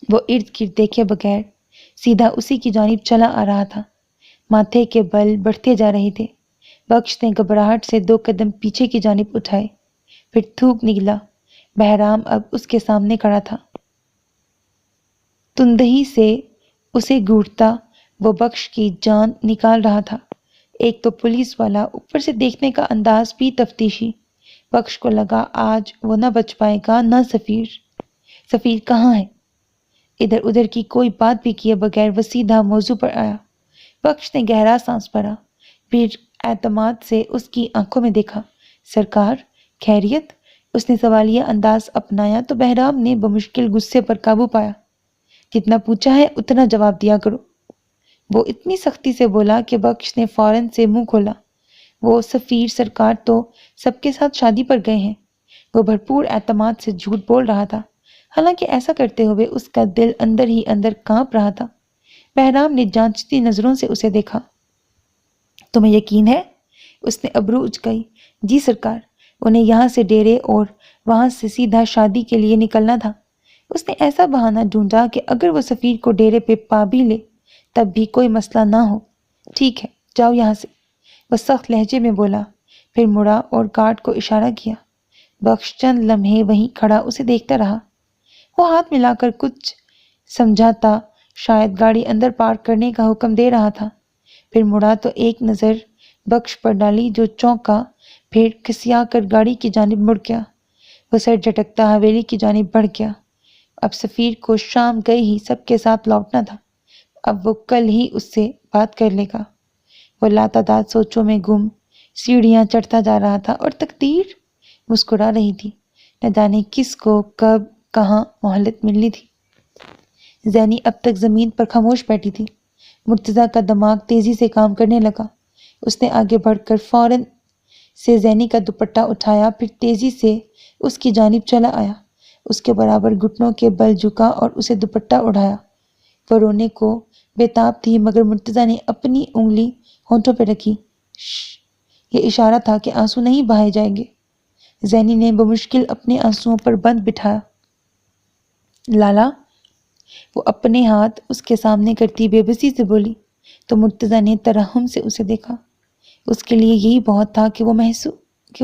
B: وہ ارد گرد دیکھے بغیر سیدھا اسی کی جانب چلا آ رہا تھا۔ ماتھے کے بل بڑھتے جا رہے تھے۔ بخش نے گھبراہٹ سے 2 قدم پیچھے کی جانب اٹھائے، پھر تھوک نگلا۔ بہرام اب اس کے سامنے کھڑا تھا۔ تندہی سے اسے گھوٹتا وہ بخش کی جان نکال رہا تھا۔ ایک تو پولیس والا، اوپر سے دیکھنے کا انداز بھی تفتیشی۔ بخش کو لگا آج وہ نہ بچ پائے گا، نہ سفیر۔ سفیر کہاں ہے؟ ادھر ادھر کی کوئی بات بھی کیے بغیر وہ سیدھا موضوع پر آیا۔ بخش نے گہرا سانس بھرا، پھر اعتماد سے اس کی آنکھوں میں دیکھا۔ سرکار خیریت؟ اس نے سوالیہ انداز اپنایا تو بہرام نے بمشکل غصے پر قابو پایا۔ جتنا پوچھا ہے اتنا جواب دیا کرو، وہ اتنی سختی سے بولا کہ بخش نے فوراً سے منہ کھولا۔ وہ سفیر سرکار تو سب کے ساتھ شادی پر گئے ہیں۔ وہ بھرپور اعتماد سے جھوٹ بول رہا تھا، حالانکہ ایسا کرتے ہوئے اس کا دل اندر ہی اندر کانپ رہا تھا۔ بہرام نے جانچتی نظروں سے اسے دیکھا۔ تمہیں یقین ہے؟ اس نے ابرو اچکائی۔ جی سرکار، انہیں یہاں سے ڈیرے اور وہاں سے سیدھا شادی کے لیے نکلنا تھا۔ اس نے ایسا بہانہ ڈھونڈا کہ اگر وہ سفیر کو ڈیرے پہ پا بھی لے تب بھی کوئی مسئلہ نہ ہو۔ ٹھیک ہے، جاؤ یہاں سے، وہ سخت لہجے میں بولا، پھر مڑا اور گارڈ کو اشارہ کیا۔ بخش چند لمحے وہیں کھڑا اسے دیکھتا رہا۔ وہ ہاتھ ملا کر کچھ سمجھاتا، شاید گاڑی اندر پارک کرنے کا حکم دے رہا تھا۔ پھر مڑا تو ایک نظر بخش پر ڈالی جو چونکا، پھر کھسیا کر گاڑی کی جانب مڑ گیا۔ وہ سر جھٹکتا حویلی کی جانب بڑھ گیا۔ اب سفیر کو شام گئے ہی سب کے ساتھ لوٹنا تھا۔ اب وہ کل ہی اس سے بات کر لے گا۔ وہ لاتعداد سوچوں میں گم سیڑھیاں چڑھتا جا رہا تھا اور تقدیر مسکرا رہی تھی۔ نہ جانے کس کو کب کہاں مہلت ملنی تھی۔ زینی اب تک زمین پر خاموش بیٹھی تھی۔ مرتضیٰ کا دماغ تیزی سے کام کرنے لگا۔ اس نے آگے بڑھ کر فوراً سے زینی کا دوپٹہ اٹھایا، پھر تیزی سے اس کی جانب چلا آیا، اس کے برابر گھٹنوں کے بل جھکا اور اسے دوپٹہ اڑایا۔ وہ رونے کو بےتاب تھی، مگر مرتضیٰ نے اپنی انگلی ہونٹوں پہ رکھی۔ شش، یہ اشارہ تھا کہ آنسو نہیں بہائے جائیں گے۔ زینی نے بمشکل اپنے آنسوؤں پر بند بٹھایا۔ لالا، وہ اپنے ہاتھ اس کے سامنے کرتی بے بسی سے بولی، تو مرتضیٰ نے ترحم سے اسے دیکھا۔ اس کے لیے یہی بہت تھا کہ وہ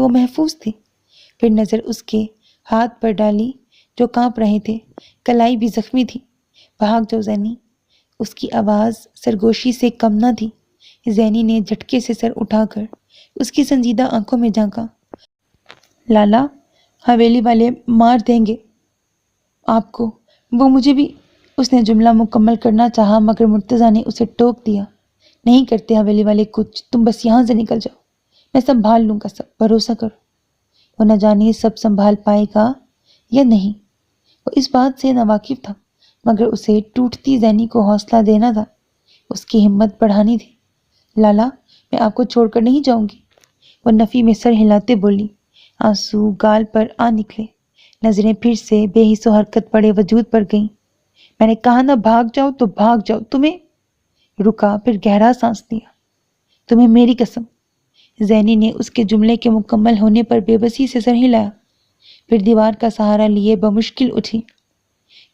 B: محفوظ تھی۔ پھر نظر اس کے ہاتھ پر ڈالی جو کانپ رہے تھے، کلائی بھی زخمی تھی۔ بھاگ جاؤ زینی، اس کی آواز سرگوشی سے کم نہ تھی۔ زینی نے جھٹکے سے سر اٹھا کر اس کی سنجیدہ آنکھوں میں جھانکا۔ لالا، حویلی والے مار دیں گے آپ کو، وہ مجھے بھی۔ اس نے جملہ مکمل کرنا چاہا مگر مرتضیٰ نے اسے ٹوک دیا۔ نہیں کرتے حویلی والے کچھ، تم بس یہاں سے نکل جاؤ، میں سنبھال لوں گا سب، بھروسہ کرو۔ وہ نہ جانے سب سنبھال پائے گا یا نہیں، وہ اس بات سے ناواقف تھا، مگر اسے ٹوٹتی زینی کو حوصلہ دینا تھا، اس کی ہمت بڑھانی تھی۔ لالا، میں آپ کو چھوڑ کر نہیں جاؤں گی، وہ نفی میں سر ہلاتے بولی۔ آنسو گال پر آ نکلے، نظریں پھر سے بے حس و حرکت پڑے وجود پر گئیں۔ میں نے کہا نہ بھاگ جاؤ تو بھاگ جاؤ، تمہیں۔ رکا، پھر گہرا سانس لیا۔ تمہیں میری قسم۔ زینی نے اس کے جملے کے مکمل ہونے پر بے بسی سے سر ہلایا، پھر دیوار کا سہارا لیے بمشکل اٹھی۔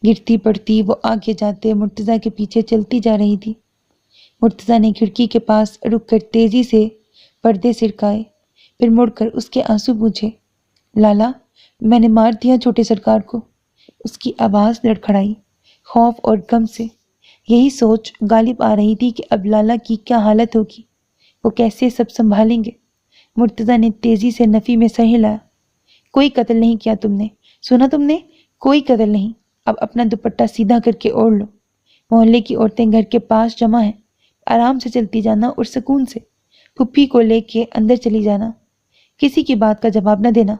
B: گرتی پڑتی وہ آگے جاتے مرتضیٰ کے پیچھے چلتی جا رہی تھی۔ مرتضیٰ نے کھڑکی کے پاس رک کر تیزی سے پردے سرکائے، پھر مڑ کر اس کے آنسو پوچھے۔ لالا، میں نے مار دیا چھوٹے سرکار کو، اس کی آواز لڑکھڑائی خوف اور غم سے۔ یہی سوچ غالب آ رہی تھی کہ اب لالا کی کیا حالت ہوگی، وہ کیسے سب سنبھالیں گے۔ مرتضیٰ نے تیزی سے نفی میں سر ہلایا۔ کوئی قتل نہیں کیا تم نے، سنا تم نے؟ کوئی قدر نہیں، اب اپنا دوپٹہ سیدھا کر کے اوڑھ لو، محلے کی عورتیں گھر کے پاس جمع ہیں، آرام سے چلتی جانا اور سکون سے، پھپھی کو لے کے اندر چلی جانا، کسی کی بات کا جواب نہ دینا،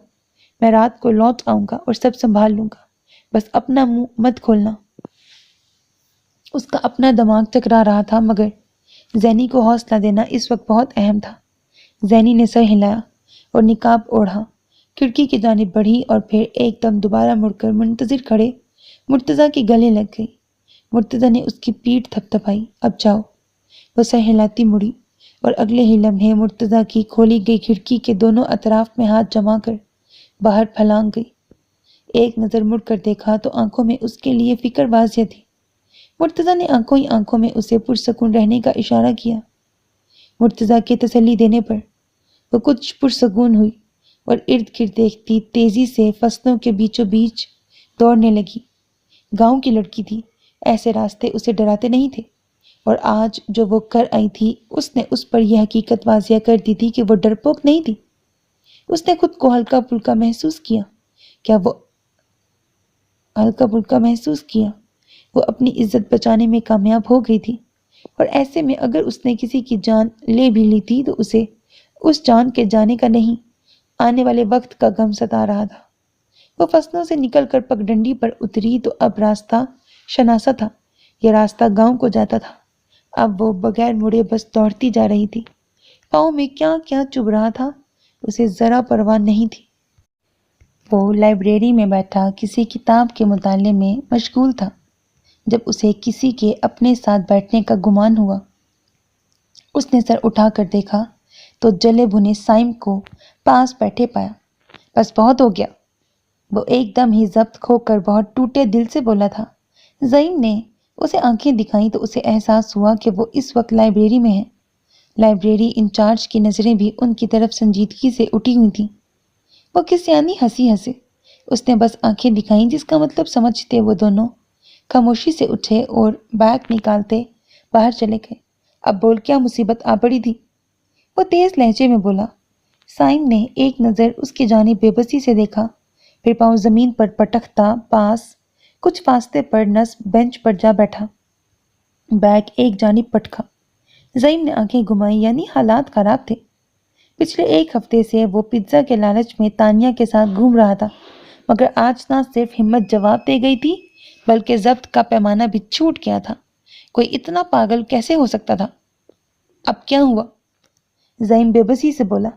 B: میں رات کو لوٹ آؤں گا اور سب سنبھال لوں گا، بس اپنا منہ مت کھولنا۔ اس کا اپنا دماغ چکرا رہا تھا، مگر زینی کو حوصلہ دینا اس وقت بہت اہم تھا۔ زینی نے سر ہلایا اور نقاب اوڑھا، کھڑکی کی جانب بڑھی اور پھر ایک دم دوبارہ مڑ کر منتظر کھڑے مرتضیٰ کے گلے لگ گئی۔ مرتضیٰ نے اس کی پیٹھ تھپتھپائی، اب جاؤ۔ وہ سر ہلاتی مڑی اور اگلے ہی لمحے مرتضیٰ کی کھولی گئی کھڑکی کے دونوں اطراف میں ہاتھ جما کر باہر پھلانگ گئی۔ ایک نظر مڑ کر دیکھا تو آنکھوں میں اس کے لیے فکر واضح تھی۔ مرتضیٰ نے آنکھوں ہی آنکھوں میں اسے پرسکون رہنے کا اشارہ کیا۔ مرتضیٰ کے تسلی دینے پر وہ کچھ پرسکون ہوئی اور ارد گرد دیکھتی تیزی سے فصلوں کے بیچوں بیچ دوڑنے لگی۔ گاؤں کی لڑکی تھی، ایسے راستے اسے ڈراتے نہیں تھے، اور آج جو وہ کر آئی تھی اس نے اس پر یہ حقیقت واضح کر دی تھی کہ وہ ڈرپوک نہیں تھی۔ اس نے خود کو ہلکا پھلکا محسوس کیا۔ وہ اپنی عزت بچانے میں کامیاب ہو گئی تھی، اور ایسے میں اگر اس نے کسی کی جان لے بھی لی تھی تو اسے اس جان کے جانے کا نہیں، آنے والے وقت کا غم ستا رہا تھا۔ وہ فصلوں سے نکل کر پگڈنڈی پر اتری تو اب راستہ شناسا تھا، یہ راستہ گاؤں کو جاتا تھا۔ اب وہ بغیر مڑے بس دوڑتی جا رہی تھی۔ پاؤں میں کیا کیا چبھ رہا تھا اسے ذرا پرواہ نہیں تھی۔ وہ لائبریری میں بیٹھا کسی کتاب کے مطالعے میں مشغول تھا جب اسے کسی کے اپنے ساتھ بیٹھنے کا گمان ہوا۔ اس نے سر اٹھا کر دیکھا تو جلے بھنے سائم کو پاس بیٹھے پایا۔ بس بہت ہو گیا، وہ ایک دم ہی ضبط کھو کر بہت ٹوٹے دل سے بولا تھا۔ زعیم نے اسے آنکھیں دکھائیں تو اسے احساس ہوا کہ وہ اس وقت لائبریری میں ہے۔ لائبریری انچارج کی نظریں بھی ان کی طرف سنجیدگی سے اٹھی ہوئی تھیں۔ وہ کسیانی ہنسی ہنسے۔ اس نے بس آنکھیں دکھائیں، جس کا مطلب سمجھتے وہ دونوں خاموشی سے اٹھے اور بیگ نکالتے باہر چلے گئے۔ اب بول، کیا مصیبت آ پڑی تھی؟ وہ تیز لہجے میں بولا۔ سائم نے ایک نظر اس کی جانب بے بسی سے دیکھا، پھر پاؤں زمین پر پٹکتا پاس کچھ فاصلے پر نصب بینچ پر جا بیٹھا۔ بیگ ایک جانب پٹکا۔ زعیم نے آنکھیں گھمائی، یعنی حالات خراب تھے۔ پچھلے ایک ہفتے سے وہ پیزا کے لالچ میں تانیہ کے ساتھ گھوم رہا تھا، مگر آج نہ صرف ہمت جواب دے گئی تھی بلکہ ضبط کا پیمانہ بھی چھوٹ گیا تھا۔ کوئی اتنا پاگل کیسے ہو سکتا تھا؟ اب کیا ہوا؟ زعیم بے بسی سے بولا،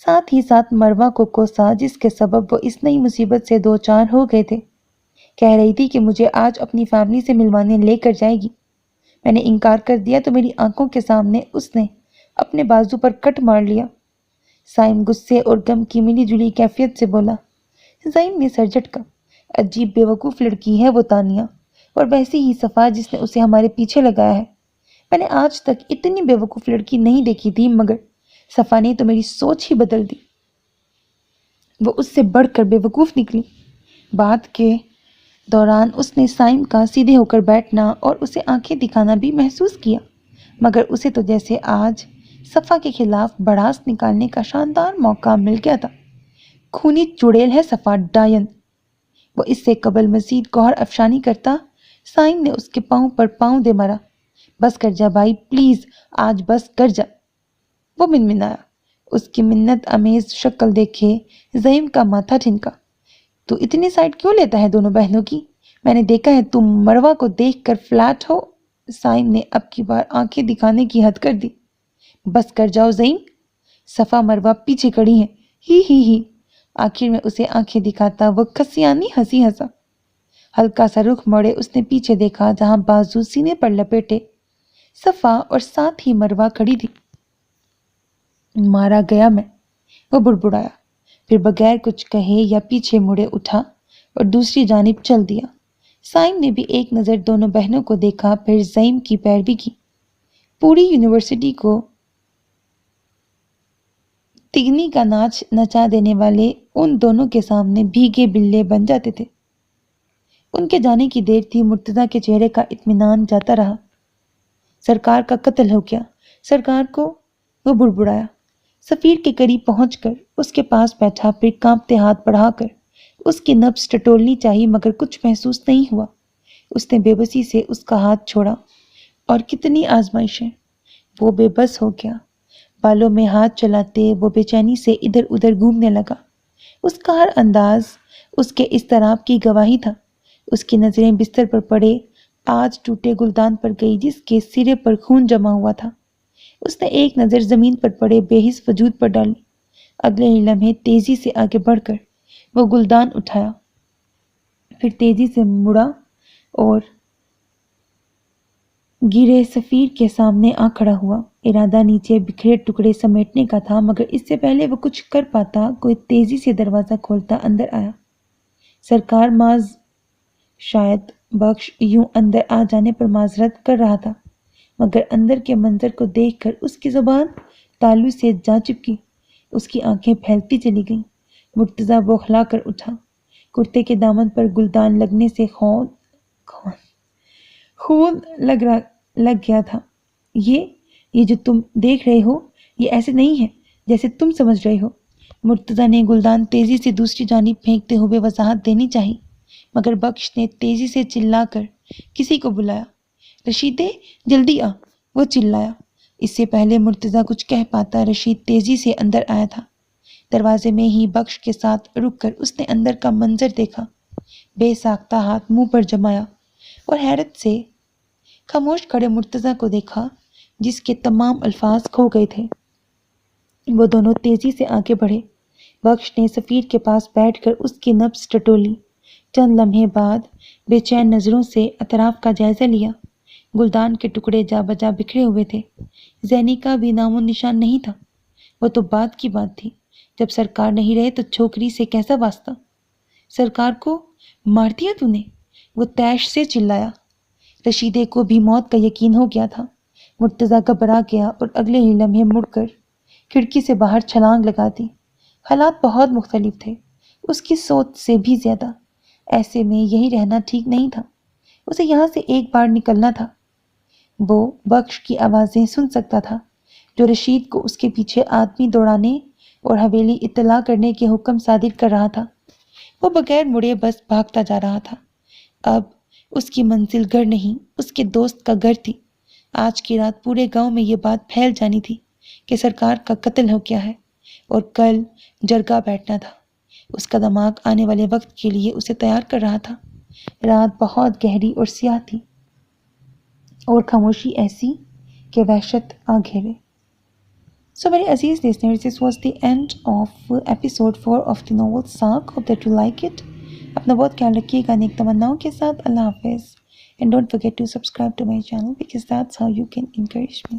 B: ساتھ ہی ساتھ مروہ کو کوسا جس کے سبب وہ اس نئی مصیبت سے دو چار ہو گئے تھے۔ کہہ رہی تھی کہ مجھے آج اپنی فیملی سے ملوانے لے کر جائے گی۔ میں نے انکار کر دیا تو میری آنکھوں کے سامنے اس نے اپنے بازو پر کٹ مار لیا۔ سائم غصے اور غم کی ملی جلی کیفیت سے بولا۔ زعیم نے سر جھٹکا۔ عجیب بے وقوف لڑکی ہے وہ تانیہ، اور ویسی ہی صفا جس نے اسے ہمارے پیچھے لگایا ہے۔ میں نے آج تک اتنی بے وقوف لڑکی نہیں دیکھی تھی، مگر صفا نے تو میری سوچ ہی بدل دی۔ وہ اس سے بڑھ کر بے وقوف نکلی۔ بات کے دوران اس نے سائم کا سیدھے ہو کر بیٹھنا اور اسے آنکھیں دکھانا بھی محسوس کیا، مگر اسے تو جیسے آج صفا کے خلاف بڑاس نکالنے کا شاندار موقع مل گیا تھا۔ خونی چڑیل ہے صفا، ڈاین۔ وہ اس سے قبل مزید گوہر افشانی کرتا، سائم نے اس کے پاؤں پر پاؤں دے مارا۔ بس کر جا بھائی، پلیز آج بس کر جا، وہ منمنایا۔ اس کی منت آمیز شکل دیکھے زعیم کا ماتھا ٹھنکا۔ تو اتنی سائڈ کیوں لیتا ہے دونوں بہنوں کی؟ میں نے دیکھا ہے تم مروہ کو دیکھ کر فلیٹ ہو۔ سائم نے اب کی بار آنکھیں دکھانے کی حد کر دی۔ بس کر جاؤ زعیم، صفا مروہ پیچھے کڑی ہیں، ہی۔ آخر میں اسے آنکھیں دکھاتا وہ کسیانی ہنسی ہنسا۔ ہلکا سا رخ موڑے اس نے پیچھے دیکھا جہاں بازو سینے پر لپیٹے صفا اور ساتھ ہی مروہ کھڑی تھی۔ مارا گیا میں، وہ بڑبڑایا، پھر بغیر کچھ کہے یا پیچھے مڑے اٹھا اور دوسری جانب چل دیا۔ سائم نے بھی ایک نظر دونوں بہنوں کو دیکھا، پھر زعیم کی پیروی کی۔ پوری یونیورسٹی کو تگنی کا ناچ نچا دینے والے ان دونوں کے سامنے بھیگے بلے بن جاتے تھے۔ ان کے جانے کی دیر تھی، مرتضیٰ کے چہرے کا اطمینان جاتا رہا۔ سرکار کا قتل ہو گیا، سرکار کو، وہ بڑبڑایا۔ سفیر کے قریب پہنچ کر اس کے پاس بیٹھا، پھر کانپتے ہاتھ بڑھا کر اس کی نبض ٹٹولنی چاہی مگر کچھ محسوس نہیں ہوا۔ اس نے بے بسی سے اس کا ہاتھ چھوڑا۔ اور کتنی آزمائشیں! وہ بے بس ہو گیا۔ بالوں میں ہاتھ چلاتے وہ بے چینی سے ادھر ادھر گھومنے لگا۔ اس کا ہر انداز اس کے اضطراب کی گواہی تھا۔ اس کی نظریں بستر پر پڑے آج ٹوٹے گلدان پر گئی جس کے سرے پر خون جمع ہوا تھا۔ اس نے ایک نظر زمین پر پڑے بے حس وجود پر ڈالی۔ اگلے ہی لمحے تیزی سے آگے بڑھ کر وہ گلدان اٹھایا، پھر تیزی سے مڑا اور گرے سفیر کے سامنے آ کھڑا ہوا۔ ارادہ نیچے بکھرے ٹکڑے سمیٹنے کا تھا مگر اس سے پہلے وہ کچھ کر پاتا کوئی تیزی سے دروازہ کھولتا اندر آیا۔ سرکار معاذ! شاید بخش یوں اندر آ جانے پر معذرت کر رہا تھا مگر اندر کے منظر کو دیکھ کر اس کی زبان تالو سے جا چپکی، اس کی آنکھیں پھیلتی چلی گئیں۔ مرتضیٰ بوکھلا کر اٹھا۔ کرتے کے دامن پر گلدان لگنے سے خون لگ گیا تھا۔ یہ جو تم دیکھ رہے ہو یہ ایسے نہیں ہے جیسے تم سمجھ رہے ہو۔ مرتضیٰ نے گلدان تیزی سے دوسری جانب پھینکتے ہوئے وضاحت دینی چاہی مگر بخش نے تیزی سے چلا کر کسی کو بلایا۔ رشیدے جلدی آ! وہ چلایا۔ اس سے پہلے مرتضیٰ کچھ کہہ پاتا رشید تیزی سے اندر آیا تھا۔ دروازے میں ہی بخش کے ساتھ رک کر اس نے اندر کا منظر دیکھا، بے ساختہ ہاتھ منہ پر جمایا اور حیرت سے خاموش کھڑے مرتضیٰ کو دیکھا جس کے تمام الفاظ کھو گئے تھے۔ وہ دونوں تیزی سے آگے بڑھے۔ بخش نے سفیر کے پاس بیٹھ کر اس کی نبض ٹٹولی۔ چند لمحے بعد بے چین نظروں سے اطراف کا جائزہ لیا۔ گلدان کے ٹکڑے جا بجا بکھرے ہوئے تھے۔ زینی کا بھی نام و نشان نہیں تھا۔ وہ تو بعد کی بات تھی، جب سرکار نہیں رہے تو چھوکری سے کیسا واسطہ؟ سرکار کو مار دیا تو نے؟ وہ طیش سے چلایا۔ رشیدے کو بھی موت کا یقین ہو گیا تھا۔ مرتضیٰ گھبرا گیا اور اگلے ہی لمحے مڑ کر کھڑکی سے باہر چھلانگ لگا دی۔ حالات بہت مختلف تھے، اس کی سوچ سے بھی زیادہ۔ ایسے میں یہی رہنا ٹھیک نہیں تھا، اسے یہاں سے ایک بار نکلنا تھا۔ وہ بخش کی آوازیں سن سکتا تھا جو رشید کو اس کے پیچھے آدمی دوڑانے اور حویلی اطلاع کرنے کے حکم صادر کر رہا تھا۔ وہ بغیر مڑے بس بھاگتا جا رہا تھا۔ اب اس کی منزل گھر نہیں، اس کے دوست کا گھر تھی۔ آج کی رات پورے گاؤں میں یہ بات پھیل جانی تھی کہ سرکار کا قتل ہو گیا ہے اور کل جرگہ بیٹھنا تھا۔ اس کا دماغ آنے والے وقت کے لیے اسے تیار کر رہا تھا۔ رات بہت گہری اور سیاہ تھی اور خاموشی ایسی کہ وحشت آ گھیرے۔ So very Aziz listeners, this was the end of episode 4 of the novel Saak. Hope that you like it. اپنا بہت خیال رکھیے گا نیک تمناؤں کے ساتھ۔ اللہ حافظ. And don't forget to subscribe to my channel because that's how you can encourage me.